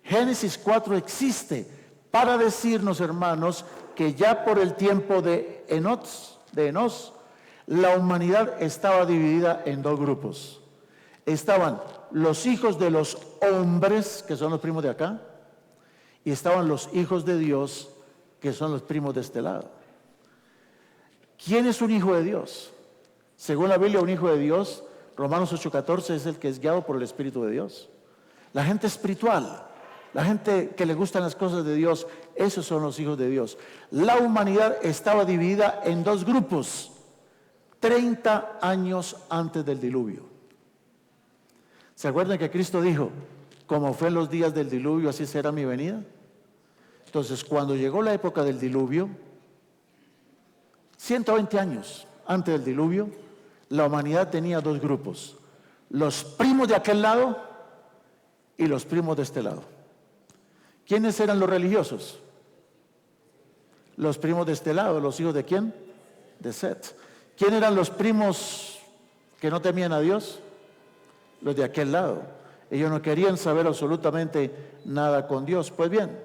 Génesis 4 existe para decirnos, hermanos, que ya por el tiempo de Enos, la humanidad estaba dividida en dos grupos. Estaban los hijos de los hombres, que son los primos de acá, y estaban los hijos de Dios, que son los primos de este lado. ¿Quién es un hijo de Dios? Según la Biblia, un hijo de Dios, Romanos 8:14, es el que es guiado por el Espíritu de Dios. La gente espiritual, la gente que le gustan las cosas de Dios, esos son los hijos de Dios. La humanidad estaba dividida en dos grupos, 30 años antes del diluvio. ¿Se acuerdan que Cristo dijo, como fue en los días del diluvio, así será mi venida? Entonces, cuando llegó la época del diluvio, 120 años antes del diluvio, la humanidad tenía dos grupos, los primos de aquel lado y los primos de este lado. ¿Quiénes eran los religiosos? Los primos de este lado. ¿Los hijos de quién? De Set. ¿Quién eran los primos que no temían a Dios? Los de aquel lado. Ellos no querían saber absolutamente nada con Dios. Pues bien,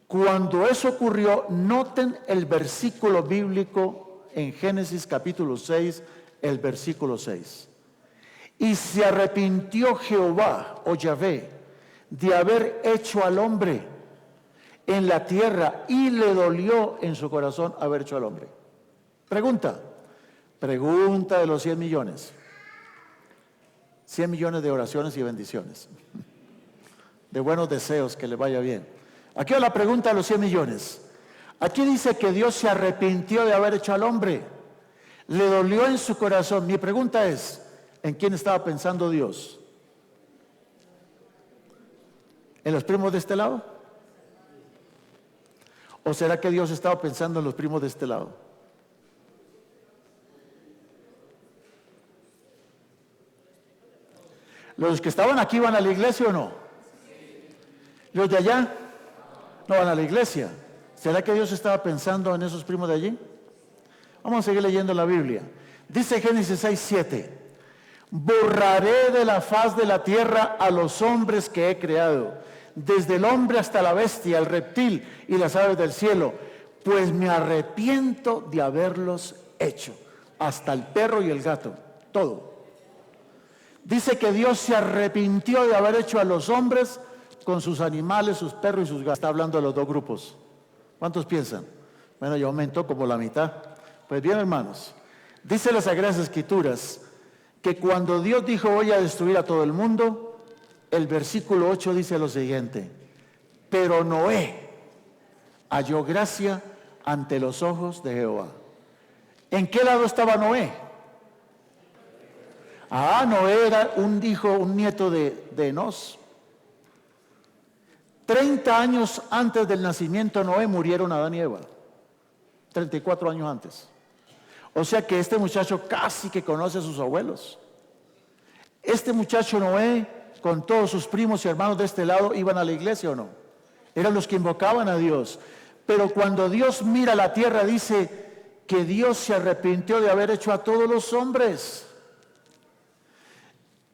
cuando eso ocurrió, noten el versículo bíblico en Génesis capítulo 6, el versículo 6. Y se arrepintió Jehová, o Yahvé, de haber hecho al hombre en la tierra, y le dolió en su corazón haber hecho al hombre. Pregunta de los 100 millones. 100 millones de oraciones y bendiciones, de buenos deseos, que le vaya bien. Aquí va la pregunta de los 100 millones. Aquí dice que Dios se arrepintió de haber hecho al hombre. Le dolió en su corazón. Mi pregunta es, ¿en quién estaba pensando Dios? ¿En los primos de este lado? ¿O será que Dios estaba pensando en los primos de este lado? ¿Los que estaban aquí van a la iglesia o no? ¿Los de allá no van a la iglesia? ¿Será que Dios estaba pensando en esos primos de allí? Vamos a seguir leyendo la Biblia. Dice Génesis 6:7: borraré de la faz de la tierra a los hombres que he creado, desde el hombre hasta la bestia, el reptil y las aves del cielo, pues me arrepiento de haberlos hecho. Hasta el perro y el gato, todo. Dice que Dios se arrepintió de haber hecho a los hombres con sus animales, sus perros y sus gatos. Está hablando de los dos grupos. ¿Cuántos piensan? Bueno, ya aumentó como la mitad. Pues bien, hermanos, dice las Sagradas Escrituras que cuando Dios dijo voy a destruir a todo el mundo, el versículo 8 dice lo siguiente: pero Noé halló gracia ante los ojos de Jehová. ¿En qué lado estaba Noé? Noé era un nieto de Enós. 30 años antes del nacimiento de Noé murieron Adán y Eva. 34 años antes. O sea que este muchacho casi que conoce a sus abuelos. Este muchacho Noé, con todos sus primos y hermanos de este lado, ¿iban a la iglesia o no? Eran los que invocaban a Dios. Pero cuando Dios mira la tierra, dice que Dios se arrepintió de haber hecho a todos los hombres.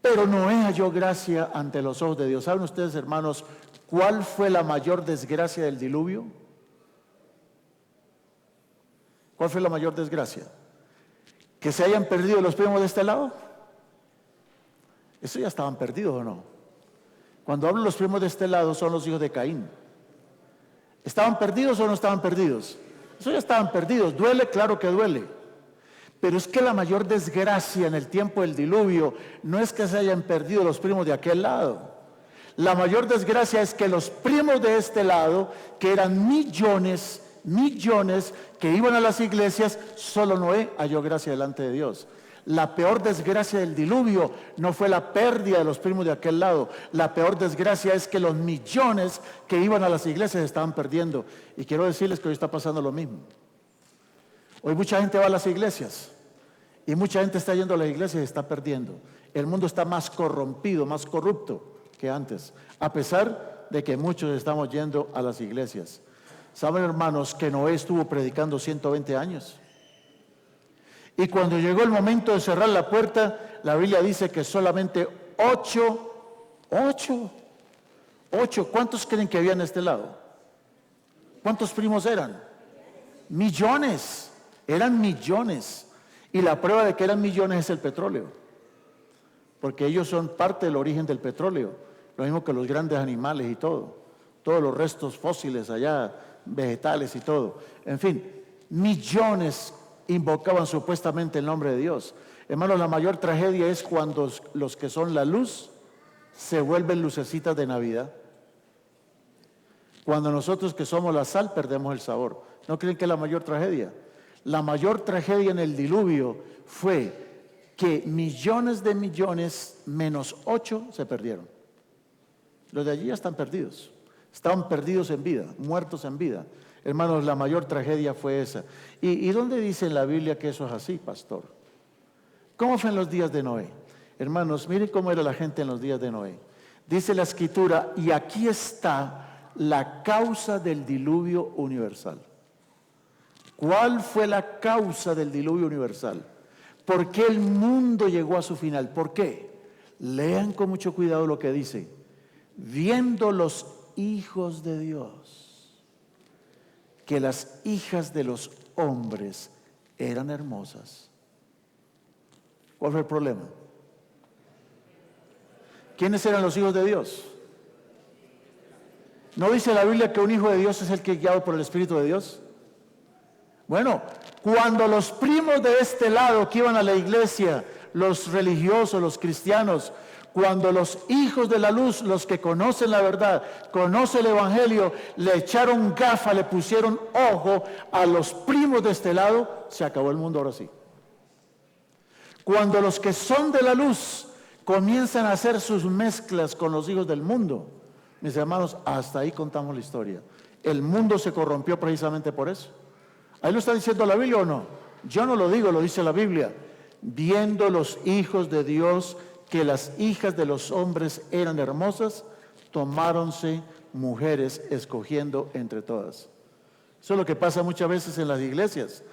Pero Noé halló gracia ante los ojos de Dios. ¿Saben ustedes, hermanos, cuál fue la mayor desgracia del diluvio? ¿Cuál fue la mayor desgracia? ¿Que se hayan perdido los primos de este lado? Eso ya estaban perdidos, ¿o no? Cuando hablo de los primos de este lado, son los hijos de Caín. ¿Estaban perdidos o no estaban perdidos? Eso ya estaban perdidos. ¿Duele? Claro que duele. Pero es que la mayor desgracia en el tiempo del diluvio no es que se hayan perdido los primos de aquel lado. La mayor desgracia es que los primos de este lado, que eran millones que iban a las iglesias, solo Noé halló gracia delante de Dios. La peor desgracia del diluvio no fue la pérdida de los primos de aquel lado. La peor desgracia es que los millones que iban a las iglesias estaban perdiendo. Y quiero decirles que hoy está pasando lo mismo. Hoy mucha gente va a las iglesias y mucha gente está yendo a las iglesias y está perdiendo. El mundo está más corrompido, más corrupto que antes, a pesar de que muchos estamos yendo a las iglesias. ¿Saben, hermanos, que Noé estuvo predicando 120 años? Y cuando llegó el momento de cerrar la puerta, la Biblia dice que solamente 8, ¿cuántos creen que había en este lado? ¿Cuántos primos eran? Millones, eran millones. Y la prueba de que eran millones es el petróleo, porque ellos son parte del origen del petróleo, lo mismo que los grandes animales y todo, todos los restos fósiles allá, vegetales y todo. En fin, millones invocaban supuestamente el nombre de Dios. Hermanos, la mayor tragedia es cuando los que son la luz se vuelven lucecitas de Navidad. Cuando nosotros que somos la sal perdemos el sabor. ¿No creen que es la mayor tragedia? La mayor tragedia en el diluvio fue que millones de millones menos 8 se perdieron. Los de allí ya están perdidos. Estaban perdidos en vida, muertos en vida. Hermanos, la mayor tragedia fue esa. ¿Y dónde dice en la Biblia que eso es así, pastor? ¿Cómo fue en los días de Noé? Hermanos, miren cómo era la gente en los días de Noé. Dice la Escritura, y aquí está la causa del diluvio universal. ¿Cuál fue la causa del diluvio universal? ¿Por qué el mundo llegó a su final? ¿Por qué? Lean con mucho cuidado lo que dice. Viendo los hijos de Dios que las hijas de los hombres eran hermosas. ¿Cuál fue el problema? ¿Quiénes eran los hijos de Dios? ¿No dice la Biblia que un hijo de Dios es el que es guiado por el Espíritu de Dios? Bueno, cuando los primos de este lado que iban a la iglesia, los religiosos, los cristianos, cuando los hijos de la luz, los que conocen la verdad, conocen el evangelio, le echaron gafa, le pusieron ojo a los primos de este lado, se acabó el mundo ahora sí. Cuando los que son de la luz comienzan a hacer sus mezclas con los hijos del mundo, mis hermanos, hasta ahí contamos la historia. El mundo se corrompió precisamente por eso. ¿Ahí lo está diciendo la Biblia o no? Yo no lo digo, lo dice la Biblia. Viendo los hijos de Dios que las hijas de los hombres eran hermosas, tomáronse mujeres escogiendo entre todas. Eso es lo que pasa muchas veces en las iglesias,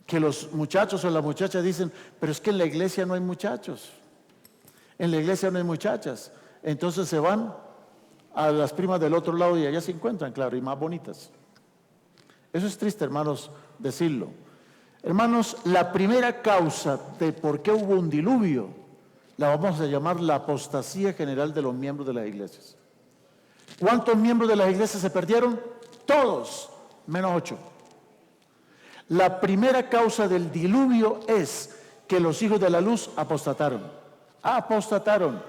que los muchachos o las muchachas dicen, pero es que en la iglesia no hay muchachos, en la iglesia no hay muchachas. Entonces se van a las primas del otro lado y allá se encuentran, claro, y más bonitas. Eso es triste, hermanos, decirlo. Hermanos, la primera causa de por qué hubo un diluvio, la vamos a llamar la apostasía general de los miembros de las iglesias. ¿Cuántos miembros de las iglesias se perdieron? Todos, menos 8. La primera causa del diluvio es que los hijos de la luz apostataron. Apostataron.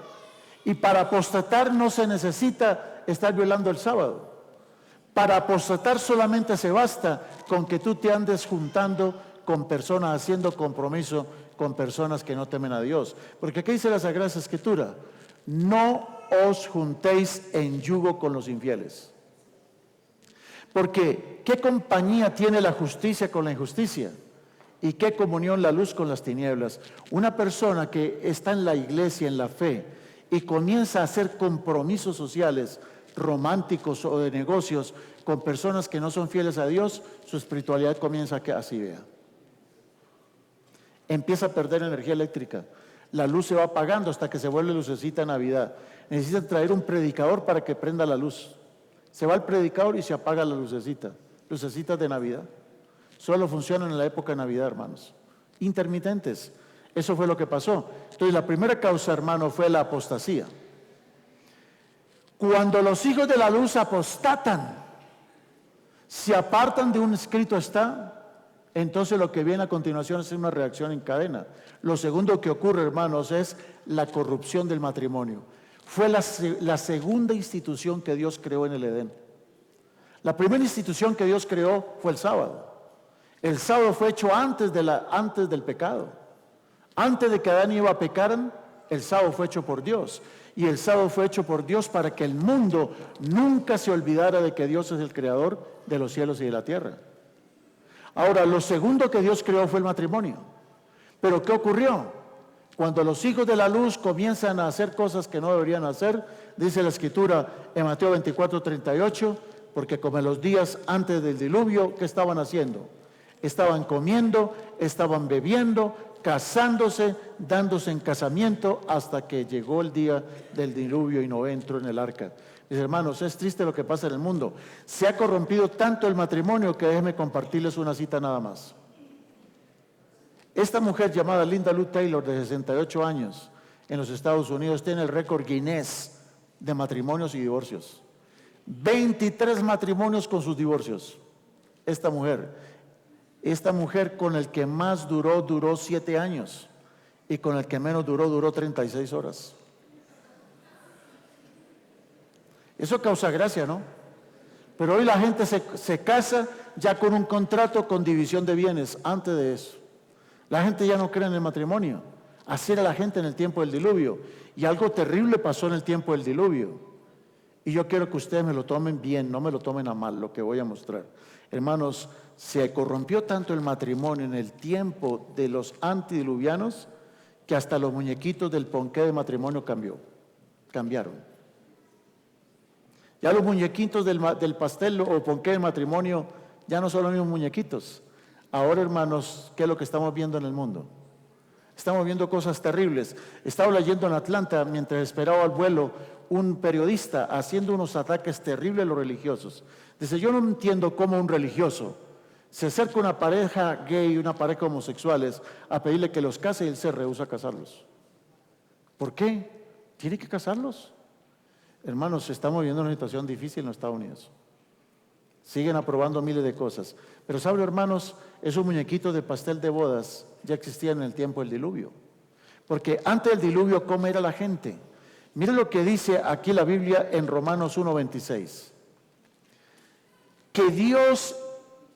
Y para apostatar no se necesita estar violando el sábado. Para apostatar solamente se basta con que tú te andes juntando con personas, haciendo compromiso con personas que no temen a Dios. Porque aquí dice la Sagrada Escritura, no os juntéis en yugo con los infieles. Porque ¿qué compañía tiene la justicia con la injusticia? ¿Y qué comunión la luz con las tinieblas? Una persona que está en la iglesia, en la fe, y comienza a hacer compromisos sociales, románticos o de negocios, con personas que no son fieles a Dios, su espiritualidad comienza a que así vea. Empieza a perder energía eléctrica. La luz se va apagando hasta que se vuelve lucecita en Navidad. Necesitan traer un predicador para que prenda la luz. Se va el predicador y se apaga la lucecita. Lucecitas de Navidad. Solo funcionan en la época de Navidad, hermanos. Intermitentes. Eso fue lo que pasó. Entonces, la primera causa, hermano, fue la apostasía. Cuando los hijos de la luz apostatan, se apartan de un escrito está, entonces lo que viene a continuación es una reacción en cadena. Lo segundo que ocurre, hermanos, es la corrupción del matrimonio. Fue la segunda institución que Dios creó en el Edén. La primera institución que Dios creó fue el sábado. El sábado fue hecho antes del pecado. Antes de que Adán y Eva pecaran, el sábado fue hecho por Dios. Y el sábado fue hecho por Dios para que el mundo nunca se olvidara de que Dios es el creador de los cielos y de la tierra. Ahora, lo segundo que Dios creó fue el matrimonio. ¿Pero qué ocurrió? Cuando los hijos de la luz comienzan a hacer cosas que no deberían hacer, dice la Escritura en Mateo 24:38, porque como en los días antes del diluvio, ¿qué estaban haciendo? Estaban comiendo, estaban bebiendo, casándose, dándose en casamiento, hasta que llegó el día del diluvio y no entró en el arca. Mis hermanos, es triste lo que pasa en el mundo. Se ha corrompido tanto el matrimonio que déjenme compartirles una cita nada más. Esta mujer llamada Linda Lou Taylor, de 68 años, en los Estados Unidos, tiene el récord Guinness de matrimonios y divorcios. 23 matrimonios con sus divorcios. Esta mujer con el que más duró 7 años, y con el que menos duró 36 horas. Eso causa gracia, ¿no? Pero hoy la gente se casa ya con un contrato con división de bienes. Antes de eso, la gente ya no cree en el matrimonio. Así era la gente en el tiempo del diluvio. Y algo terrible pasó en el tiempo del diluvio. Y yo quiero que ustedes me lo tomen bien, no me lo tomen a mal, lo que voy a mostrar. Hermanos, se corrompió tanto el matrimonio en el tiempo de los antidiluvianos que hasta los muñequitos del ponqué de matrimonio cambiaron. Ya los muñequitos del pastel o ponqué de matrimonio ya no son los mismos muñequitos. Ahora, hermanos, ¿qué es lo que estamos viendo en el mundo? Estamos viendo cosas terribles. Estaba leyendo en Atlanta, mientras esperaba el vuelo, un periodista haciendo unos ataques terribles a los religiosos. Dice, yo no entiendo cómo un religioso se acerca a una pareja gay y una pareja homosexuales a pedirle que los case y él se rehúsa a casarlos. ¿Por qué? ¿Tiene que casarlos? Hermanos, estamos viviendo una situación difícil en los Estados Unidos. Siguen aprobando miles de cosas. Pero saben, hermanos, esos muñequitos de pastel de bodas ya existían en el tiempo del diluvio. Porque antes del diluvio, ¿cómo era la gente? Miren lo que dice aquí la Biblia en Romanos 1:26. Que Dios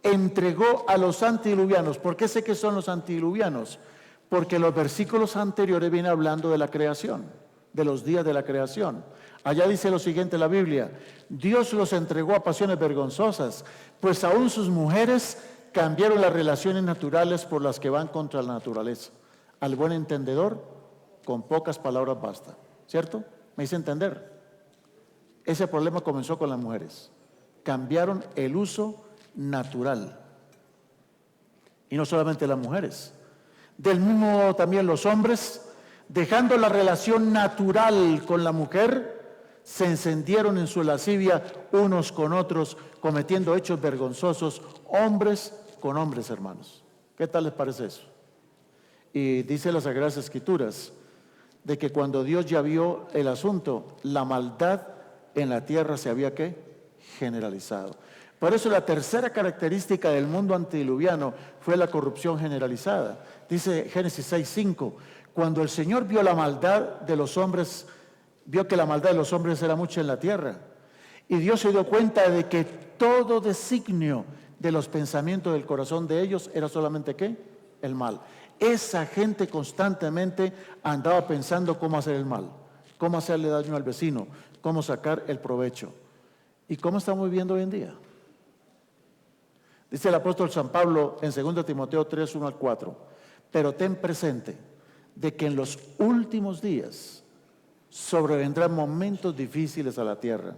entregó a los antediluvianos. ¿Por qué sé que son los antediluvianos? Porque los versículos anteriores vienen hablando de la creación, de los días de la creación. Allá dice lo siguiente la Biblia: Dios los entregó a pasiones vergonzosas, pues aún sus mujeres cambiaron las relaciones naturales por las que van contra la naturaleza. Al buen entendedor, con pocas palabras basta. ¿Cierto? ¿Me hice entender? Ese problema comenzó con las mujeres. Cambiaron el uso natural. Y no solamente las mujeres. Del mismo modo también los hombres, dejando la relación natural con la mujer, se encendieron en su lascivia unos con otros, cometiendo hechos vergonzosos, hombres con hombres, hermanos. ¿Qué tal les parece eso? Y dice las Sagradas Escrituras de que cuando Dios ya vio el asunto, la maldad en la tierra se había ¿qué? Generalizado. Por eso la tercera característica del mundo antediluviano fue la corrupción generalizada. Dice Génesis 6:5, cuando el Señor vio la maldad de los hombres, vio que la maldad de los hombres era mucha en la tierra. Y Dios se dio cuenta de que todo designio de los pensamientos del corazón de ellos era solamente ¿qué? El mal. Esa gente constantemente andaba pensando cómo hacer el mal, cómo hacerle daño al vecino, cómo sacar el provecho. ¿Y cómo estamos viviendo hoy en día? Dice el apóstol San Pablo en 2 Timoteo 3, 1 al 4, pero ten presente de que en los últimos días sobrevendrán momentos difíciles a la tierra.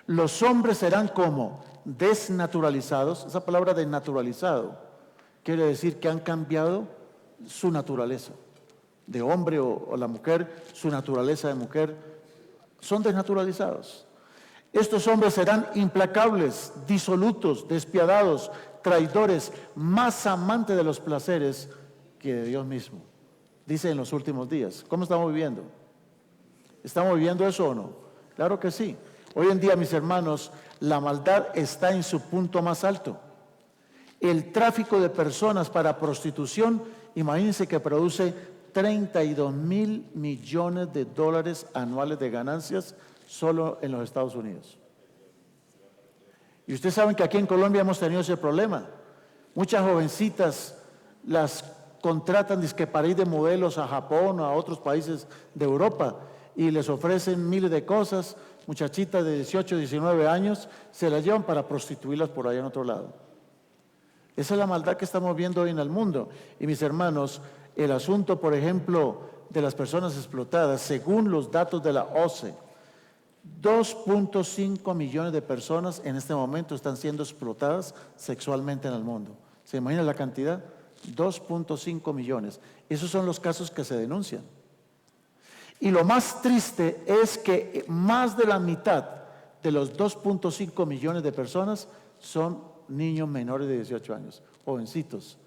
Los hombres serán como desnaturalizados. Esa palabra desnaturalizado quiere decir que han cambiado su naturaleza. De hombre o la mujer, su naturaleza de mujer, son desnaturalizados. Estos hombres serán implacables, disolutos, despiadados, traidores, más amantes de los placeres que de Dios mismo. Dice en los últimos días. ¿Cómo estamos viviendo? ¿Estamos viviendo eso o no? Claro que sí. Hoy en día, mis hermanos, la maldad está en su punto más alto. El tráfico de personas para prostitución, imagínense que produce 32,000 millones de dólares anuales de ganancias solo en los Estados Unidos. Y ustedes saben que aquí en Colombia hemos tenido ese problema. Muchas jovencitas las contratan dizque para ir de modelos a Japón o a otros países de Europa y les ofrecen miles de cosas. Muchachitas de 18, 19 años se las llevan para prostituirlas por allá en otro lado. Esa es la maldad que estamos viendo hoy en el mundo. Y mis hermanos, el asunto, por ejemplo, de las personas explotadas, según los datos de la OCDE, 2.5 millones de personas en este momento están siendo explotadas sexualmente en el mundo. ¿Se imagina la cantidad? 2.5 millones. Esos son los casos que se denuncian. Y lo más triste es que más de la mitad de los 2.5 millones de personas son niños menores de 18 años, jovencitos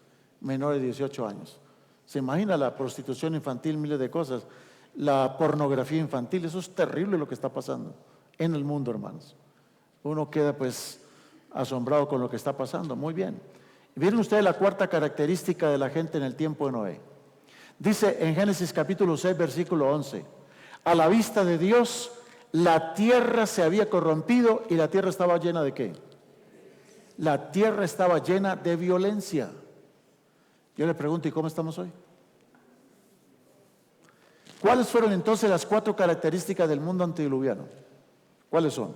menores de 18 años. ¿Se imagina la prostitución infantil, miles de cosas? La pornografía infantil, eso es terrible lo que está pasando en el mundo, hermanos. Uno queda pues asombrado con lo que está pasando. Muy bien. Miren ustedes la cuarta característica de la gente en el tiempo de Noé. Dice en Génesis capítulo 6, versículo 11, a la vista de Dios, la tierra se había corrompido y la tierra estaba llena ¿de qué? La tierra estaba llena de violencia. Yo le pregunto, ¿y cómo estamos hoy? ¿Cuáles fueron entonces las 4 características del mundo antediluviano? ¿Cuáles son?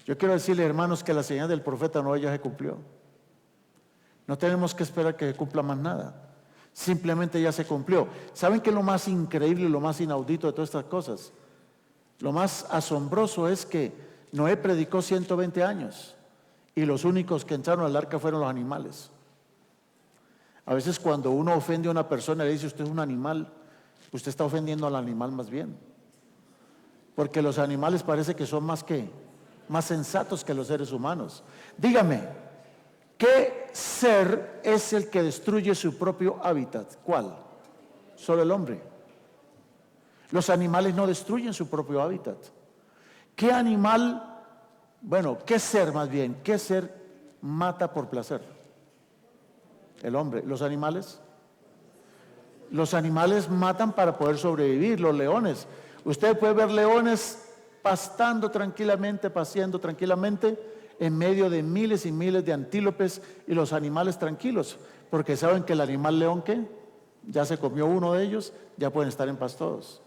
Yo quiero decirle, hermanos, que la señal del profeta Noé ya se cumplió. No tenemos que esperar que se cumpla más nada. Simplemente ya se cumplió. ¿Saben qué es lo más increíble y lo más inaudito de todas estas cosas? Lo más asombroso es que Noé predicó 120 años y los únicos que entraron al arca fueron los animales. A veces cuando uno ofende a una persona y le dice usted es un animal, usted está ofendiendo al animal más bien. Porque los animales parece que son más sensatos que los seres humanos. Dígame, ¿qué ser es el que destruye su propio hábitat? ¿Cuál? Solo el hombre. Los animales no destruyen su propio hábitat. ¿Qué animal, qué ser más bien, qué ser mata por placer? El hombre. ¿Los animales? Los animales matan para poder sobrevivir. Los leones. Usted puede ver leones pastando tranquilamente, paseando tranquilamente en medio de miles y miles de antílopes y los animales tranquilos, porque saben que el animal león ¿qué? Ya se comió uno de ellos, ya pueden estar en paz todos.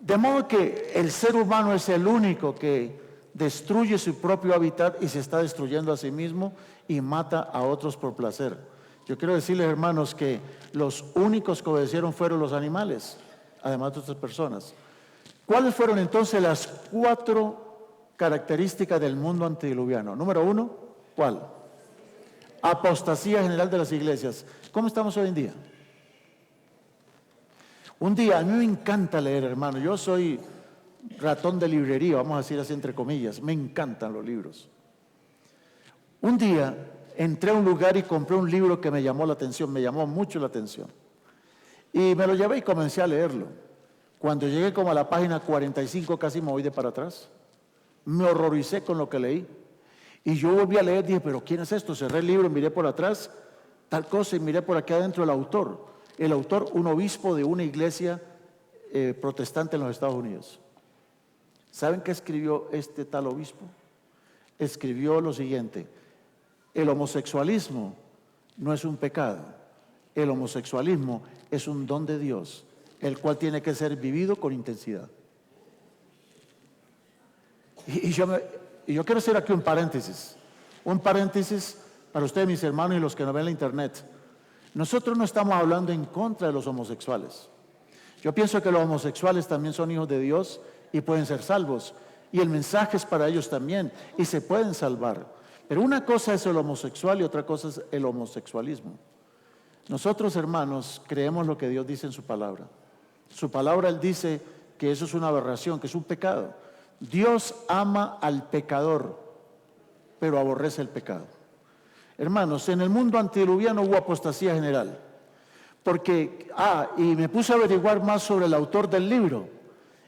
De modo que el ser humano es el único que destruye su propio hábitat y se está destruyendo a sí mismo y mata a otros por placer. Yo quiero decirles, hermanos, que los únicos que obedecieron fueron los animales, además de otras personas. ¿Cuáles fueron entonces las 4 características del mundo antediluviano? Número 1, ¿cuál? Apostasía general de las iglesias. ¿Cómo estamos hoy en día? Un día, a mí me encanta leer, hermano. Yo soy ratón de librería, vamos a decir así entre comillas. Me encantan los libros. Un día entré a un lugar y compré un libro que me llamó la atención, me llamó mucho la atención. Y me lo llevé y comencé a leerlo. Cuando llegué como a la página 45, casi me voy de para atrás. Me horroricé con lo que leí. Y yo volví a leer, dije, pero ¿quién es esto? Cerré el libro, miré por atrás, tal cosa, y miré por aquí adentro el autor. El autor, un obispo de una iglesia protestante en los Estados Unidos. ¿Saben qué escribió este tal obispo? Escribió lo siguiente: el homosexualismo no es un pecado, el homosexualismo es un don de Dios, el cual tiene que ser vivido con intensidad. Y yo quiero hacer aquí un paréntesis para ustedes, mis hermanos, y los que nos ven en la internet. Nosotros no estamos hablando en contra de los homosexuales. Yo pienso que los homosexuales también son hijos de Dios y pueden ser salvos. Y el mensaje es para ellos también, y se pueden salvar. Pero una cosa es el homosexual y otra cosa es el homosexualismo. Nosotros, hermanos, creemos lo que Dios dice en su palabra. Su palabra, Él dice que eso es una aberración, que es un pecado. Dios ama al pecador, pero aborrece el pecado. Hermanos, en el mundo antediluviano hubo apostasía general. Porque, y me puse a averiguar más sobre el autor del libro.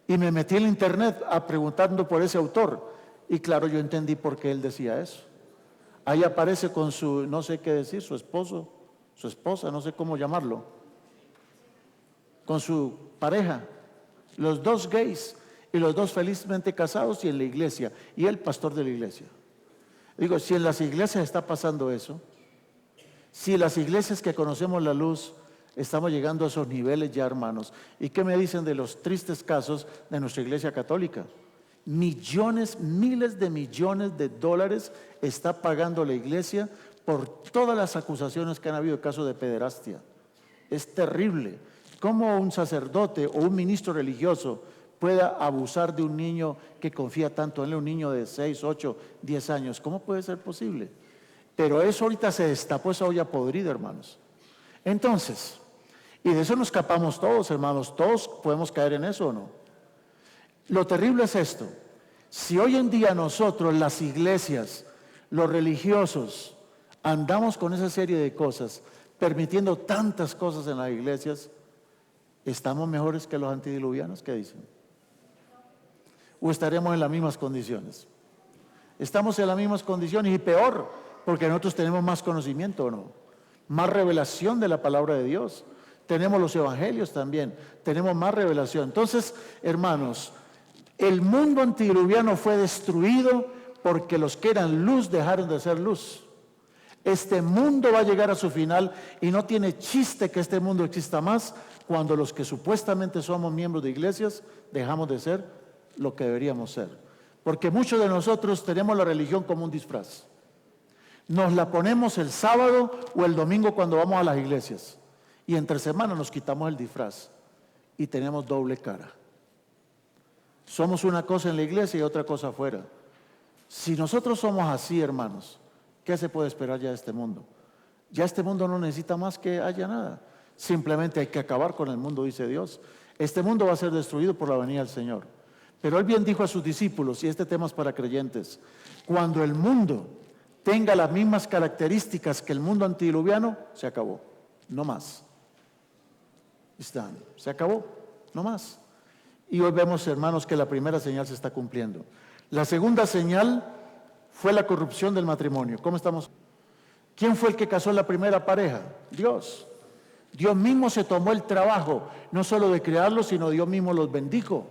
Y me metí en internet preguntando por ese autor. Y claro, yo entendí por qué él decía eso. Ahí aparece con su, no sé qué decir, su esposo, su esposa, no sé cómo llamarlo. Con su pareja. Los dos gays y los dos felizmente casados y en la iglesia. Y el pastor de la iglesia. Digo, si en las iglesias está pasando eso, si en las iglesias que conocemos la luz estamos llegando a esos niveles ya, hermanos, ¿y qué me dicen de los tristes casos de nuestra iglesia católica? Millones, miles de millones de dólares está pagando la iglesia por todas las acusaciones que han habido de casos de pederastia. Es terrible. ¿Cómo un sacerdote o un ministro religioso pueda abusar de un niño que confía tanto en él, un niño de 6, 8, 10 años? ¿Cómo puede ser posible? Pero eso ahorita se destapó, esa olla podrida, hermanos. Entonces, y de eso nos escapamos todos, hermanos, todos podemos caer en eso o no. Lo terrible es esto: si hoy en día nosotros, las iglesias, los religiosos, andamos con esa serie de cosas, permitiendo tantas cosas en las iglesias, ¿estamos mejores que los antediluvianos? ¿Qué dicen? ¿O estaremos en las mismas condiciones? Estamos en las mismas condiciones y peor, porque nosotros tenemos más conocimiento, ¿o no? Más revelación de la palabra de Dios. Tenemos los evangelios también, tenemos más revelación. Entonces, hermanos, el mundo antediluviano fue destruido porque los que eran luz dejaron de ser luz. Este mundo va a llegar a su final y no tiene chiste que este mundo exista más cuando los que supuestamente somos miembros de iglesias dejamos de ser lo que deberíamos ser. Porque muchos de nosotros tenemos la religión como un disfraz. Nos la ponemos el sábado o el domingo cuando vamos a las iglesias. Y entre semana nos quitamos el disfraz y tenemos doble cara. Somos una cosa en la iglesia y otra cosa afuera. Si nosotros somos así, hermanos, ¿qué se puede esperar ya de este mundo? Ya este mundo no necesita más que haya nada. Simplemente hay que acabar con el mundo, dice Dios. Este mundo va a ser destruido por la venida del Señor. Pero Él bien dijo a sus discípulos, y este tema es para creyentes: cuando el mundo tenga las mismas características que el mundo antediluviano, se acabó, no más. Se acabó, no más. Y hoy vemos, hermanos, que la primera señal se está cumpliendo. La segunda señal fue la corrupción del matrimonio. ¿Cómo estamos? ¿Quién fue el que casó la primera pareja? Dios. Dios mismo se tomó el trabajo, no solo de crearlos, sino Dios mismo los bendijo.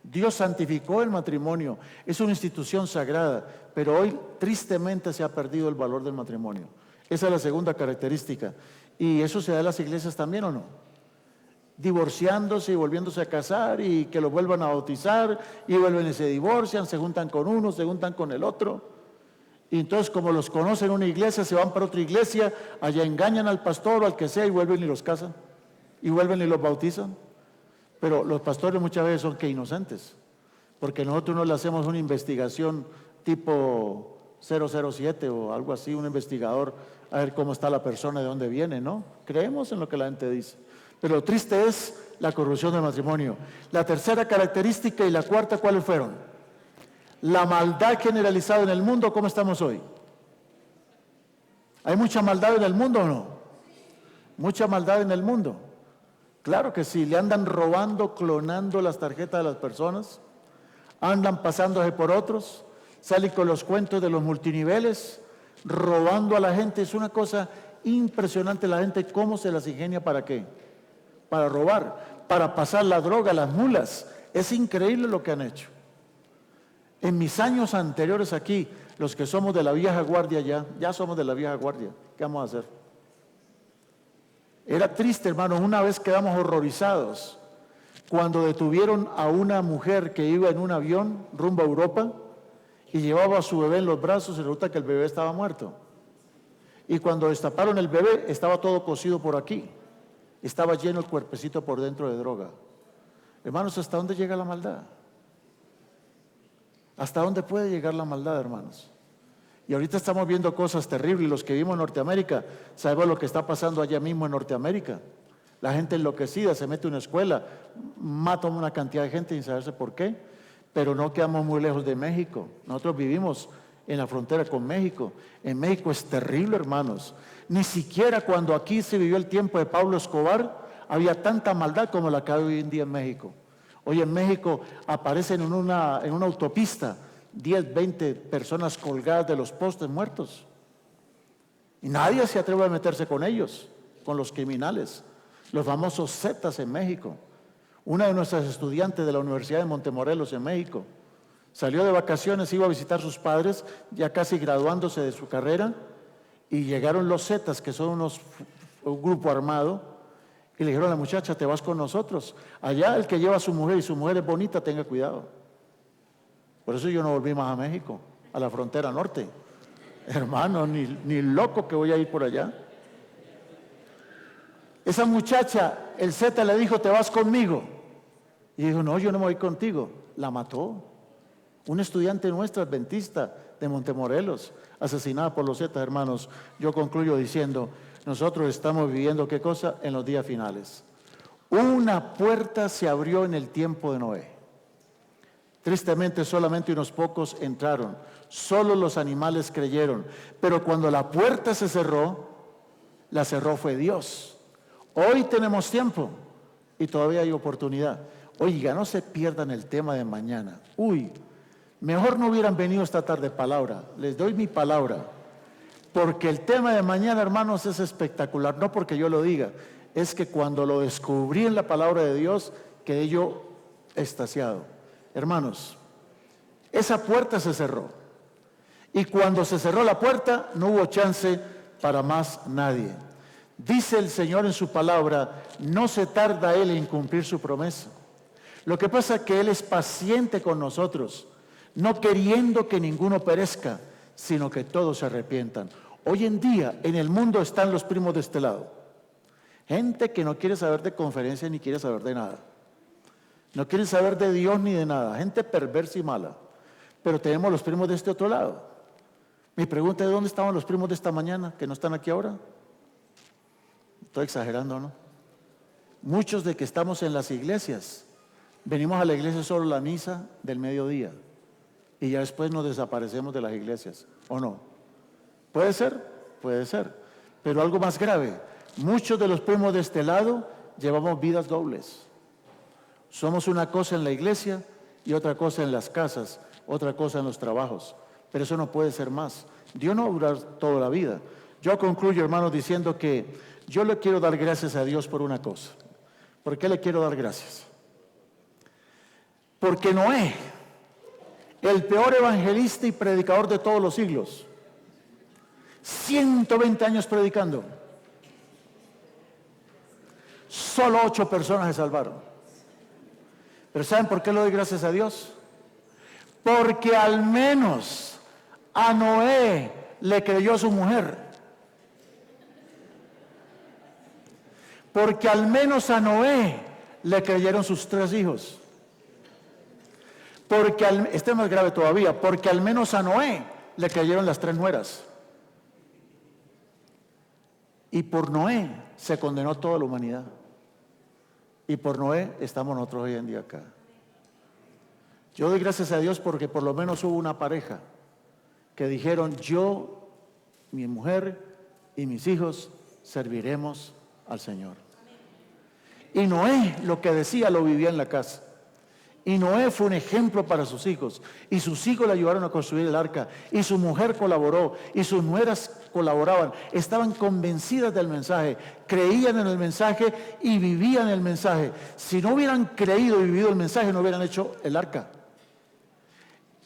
Dios santificó el matrimonio. Es una institución sagrada, pero hoy tristemente se ha perdido el valor del matrimonio. Esa es la segunda característica. ¿Y eso se da en las iglesias también o no? Divorciándose y volviéndose a casar y que los vuelvan a bautizar y vuelven y se divorcian, se juntan con uno, se juntan con el otro. Y entonces, como los conocen en una iglesia, se van para otra iglesia, allá engañan al pastor o al que sea y vuelven y los casan. Y vuelven y los bautizan. Pero los pastores muchas veces son que inocentes. Porque nosotros no le hacemos una investigación tipo 007 o algo así, un investigador, a ver cómo está la persona, de dónde viene, ¿no? Creemos en lo que la gente dice. Pero lo triste es la corrupción del matrimonio. La tercera característica y la cuarta, ¿cuáles fueron? La maldad generalizada en el mundo. ¿Cómo estamos hoy? ¿Hay mucha maldad en el mundo o no? Mucha maldad en el mundo. Claro que sí, le andan robando, clonando las tarjetas de las personas, andan pasándose por otros, salen con los cuentos de los multiniveles, robando a la gente. Es una cosa impresionante la gente cómo se las ingenia. ¿Para qué? Para robar, para pasar la droga, las mulas. Es increíble lo que han hecho. En mis años anteriores aquí, los que somos de la vieja guardia ya somos de la vieja guardia. ¿Qué vamos a hacer? Era triste, hermanos, una vez quedamos horrorizados cuando detuvieron a una mujer que iba en un avión rumbo a Europa y llevaba a su bebé en los brazos y resulta que el bebé estaba muerto. Y cuando destaparon el bebé, estaba todo cocido por aquí. Estaba lleno el cuerpecito por dentro de droga. Hermanos, ¿hasta dónde llega la maldad? ¿Hasta dónde puede llegar la maldad, hermanos? Y ahorita estamos viendo cosas terribles. Los que vivimos en Norteamérica, sabemos lo que está pasando allá mismo en Norteamérica. La gente enloquecida se mete en una escuela, mata a una cantidad de gente sin saberse por qué. Pero no quedamos muy lejos de México. Nosotros vivimos en la frontera con México. En México es terrible, hermanos. Ni siquiera cuando aquí se vivió el tiempo de Pablo Escobar, había tanta maldad como la que hay hoy en día en México. Hoy en México aparecen en una autopista 10, 20 personas colgadas de los postes muertos. Y nadie se atreve a meterse con ellos, con los criminales, los famosos Zetas en México. Una de nuestras estudiantes de la Universidad de Montemorelos en México salió de vacaciones, iba a visitar a sus padres, ya casi graduándose de su carrera, y llegaron los Zetas, que son un grupo armado, y le dijeron a la muchacha: te vas con nosotros. Allá el que lleva a su mujer y su mujer es bonita, tenga cuidado. Por eso yo no volví más a México, a la frontera norte. Hermano, ni loco que voy a ir por allá. Esa muchacha, el Zeta le dijo: te vas conmigo. Y dijo: no, yo no me voy contigo. La mató. Un estudiante nuestra, adventista de Montemorelos, asesinada por los Zetas, hermanos. Yo concluyo diciendo: nosotros estamos viviendo, ¿qué cosa? En los días finales. Una puerta se abrió en el tiempo de Noé. Tristemente, solamente unos pocos entraron. Solo los animales creyeron. Pero cuando la puerta se cerró, la cerró fue Dios. Hoy tenemos tiempo y todavía hay oportunidad. Oiga, no se pierdan el tema de mañana. Mejor no hubieran venido esta tarde palabra. Les doy mi palabra. Porque el tema de mañana, hermanos, es espectacular. No porque yo lo diga. Es que cuando lo descubrí en la palabra de Dios, quedé yo extasiado. Hermanos, esa puerta se cerró. Y cuando se cerró la puerta, no hubo chance para más nadie. Dice el Señor en su palabra: no se tarda Él en cumplir su promesa. Lo que pasa es que Él es paciente con nosotros, no queriendo que ninguno perezca, sino que todos se arrepientan. Hoy en día en el mundo están los primos de este lado. Gente que no quiere saber de conferencias ni quiere saber de nada. No quieren saber de Dios ni de nada. Gente perversa y mala. Pero tenemos los primos de este otro lado. Mi pregunta es: ¿dónde estaban los primos de esta mañana que no están aquí ahora? Estoy exagerando, ¿no? Muchos de que estamos en las iglesias, venimos a la iglesia solo la misa del mediodía y ya después nos desaparecemos de las iglesias, ¿o no? Puede ser, pero algo más grave: muchos de los primos de este lado llevamos vidas dobles. Somos una cosa en la iglesia y otra cosa en las casas, otra cosa en los trabajos, pero eso no puede ser más. Dios no va a durar toda la vida. Yo concluyo, hermanos, diciendo que yo le quiero dar gracias a Dios por una cosa. ¿Por qué le quiero dar gracias? Porque Noé, el peor evangelista y predicador de todos los siglos, 120 años predicando, solo 8 personas se salvaron. Pero ¿saben por qué le doy gracias a Dios? Porque al menos A Noé le creyó su mujer. Porque al menos a Noé le creyeron sus 3 hijos. Porque este es más grave todavía, porque al menos a Noé le creyeron las 3 nueras. Y por Noé se condenó toda la humanidad. Y por Noé estamos nosotros hoy en día acá. Yo doy gracias a Dios porque por lo menos hubo una pareja que dijeron: yo, mi mujer y mis hijos serviremos al Señor. Y Noé lo que decía lo vivía en la casa. Y Noé fue un ejemplo para sus hijos. Y sus hijos le ayudaron a construir el arca. Y su mujer colaboró. Y sus nueras colaboraban. Estaban convencidas del mensaje. Creían en el mensaje y vivían el mensaje. Si no hubieran creído y vivido el mensaje, no hubieran hecho el arca.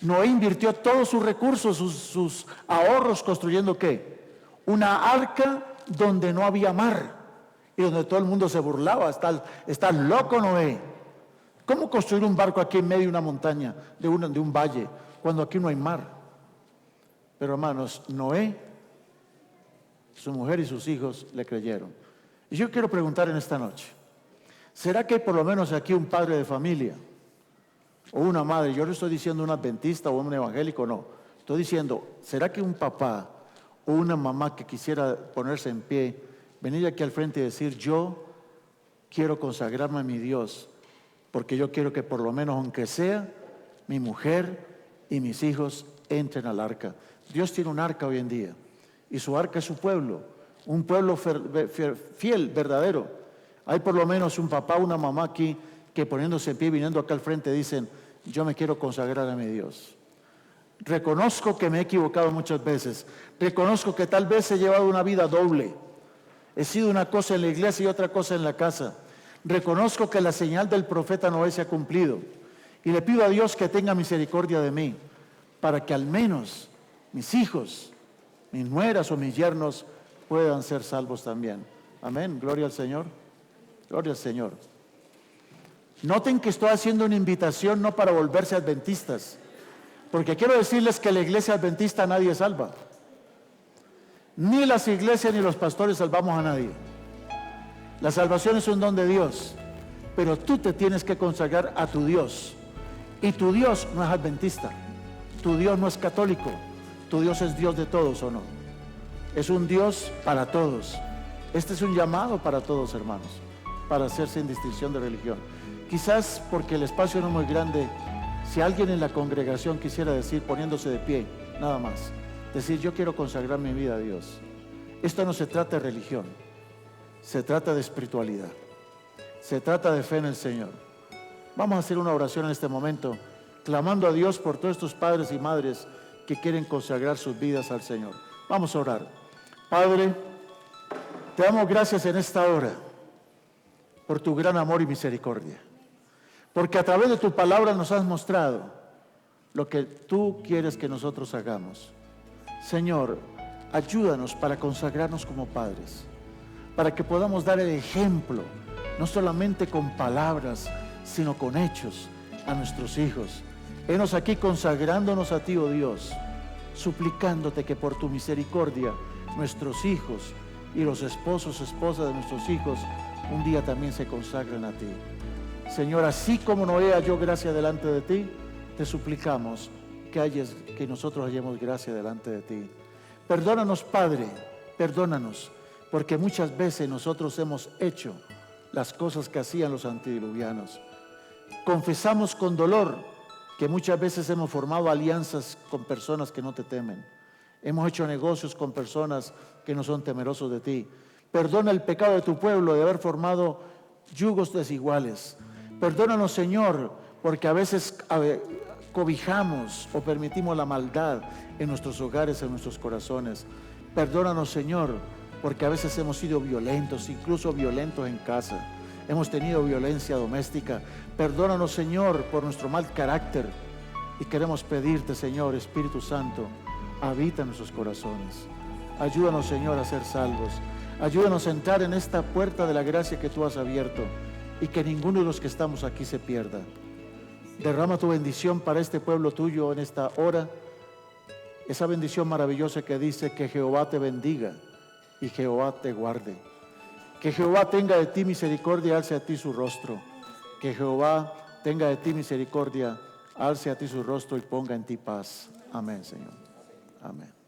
Noé invirtió todos sus recursos, sus ahorros construyendo ¿qué? Una arca donde no había mar. Y donde todo el mundo se burlaba. Estás loco, Noé. ¿Cómo construir un barco aquí en medio de una montaña, de un valle, cuando aquí no hay mar? Pero hermanos, Noé, su mujer y sus hijos le creyeron. Y yo quiero preguntar en esta noche, ¿será que hay por lo menos aquí un padre de familia o una madre? Yo no estoy diciendo un adventista o un evangélico, no. Estoy diciendo, ¿será que un papá o una mamá que quisiera ponerse en pie, venir aquí al frente y decir: yo quiero consagrarme a mi Dios, porque yo quiero que por lo menos, aunque sea, mi mujer y mis hijos entren al arca? Dios tiene un arca hoy en día, y su arca es su pueblo, un pueblo fiel, verdadero. Hay por lo menos un papá, una mamá aquí, que poniéndose en pie, viniendo acá al frente, dicen: yo me quiero consagrar a mi Dios. Reconozco que me he equivocado muchas veces, reconozco que tal vez he llevado una vida doble, he sido una cosa en la iglesia y otra cosa en la casa. Reconozco que la señal del profeta Noé se ha cumplido y le pido a Dios que tenga misericordia de mí, para que al menos mis hijos, mis nueras o mis yernos puedan ser salvos también. Amén, gloria al Señor, gloria al Señor. Noten que estoy haciendo una invitación no para volverse adventistas, porque quiero decirles que la iglesia adventista nadie salva. Ni las iglesias ni los pastores salvamos a nadie. La salvación es un don de Dios, pero tú te tienes que consagrar a tu Dios. Y tu Dios no es adventista, tu Dios no es católico, tu Dios es Dios de todos, ¿o no? Es un Dios para todos. Este es un llamado para todos, hermanos, para hacer sin distinción de religión. Quizás porque el espacio no es muy grande, si alguien en la congregación quisiera decir, poniéndose de pie, nada más, decir: yo quiero consagrar mi vida a Dios. Esto no se trata de religión, se trata de espiritualidad, se trata de fe en el Señor. Vamos a hacer una oración en este momento, clamando a Dios por todos estos padres y madres que quieren consagrar sus vidas al Señor. Vamos a orar. Padre, te damos gracias en esta hora por tu gran amor y misericordia, porque a través de tu palabra nos has mostrado lo que tú quieres que nosotros hagamos. Señor, ayúdanos para consagrarnos como padres, para que podamos dar el ejemplo, no solamente con palabras, sino con hechos, a nuestros hijos. Henos aquí consagrándonos a ti, oh Dios, suplicándote que por tu misericordia nuestros hijos y los esposos, esposas de nuestros hijos un día también se consagren a ti. Señor, así como Noé halló gracia delante de ti, te suplicamos que nosotros hallemos gracia delante de ti. Perdónanos, Padre, perdónanos, porque muchas veces nosotros hemos hecho las cosas que hacían los antediluvianos. Confesamos con dolor que muchas veces hemos formado alianzas con personas que no te temen. Hemos hecho negocios con personas que no son temerosos de ti. Perdona el pecado de tu pueblo de haber formado yugos desiguales. Perdónanos, Señor, porque a veces cobijamos o permitimos la maldad en nuestros hogares, en nuestros corazones. Perdónanos, Señor, porque a veces hemos sido violentos, incluso violentos en casa. Hemos tenido violencia doméstica. Perdónanos, Señor, por nuestro mal carácter. Y queremos pedirte, Señor, Espíritu Santo, habita en nuestros corazones. Ayúdanos, Señor, a ser salvos. Ayúdanos a entrar en esta puerta de la gracia que tú has abierto y que ninguno de los que estamos aquí se pierda. Derrama tu bendición para este pueblo tuyo en esta hora. esa bendición maravillosa que dice que Jehová te bendiga y Jehová te guarde. Que Jehová tenga de ti misericordia, alce a ti su rostro. Que Jehová tenga de ti misericordia, alce a ti su rostro y ponga en ti paz. Amén, Señor. Amén.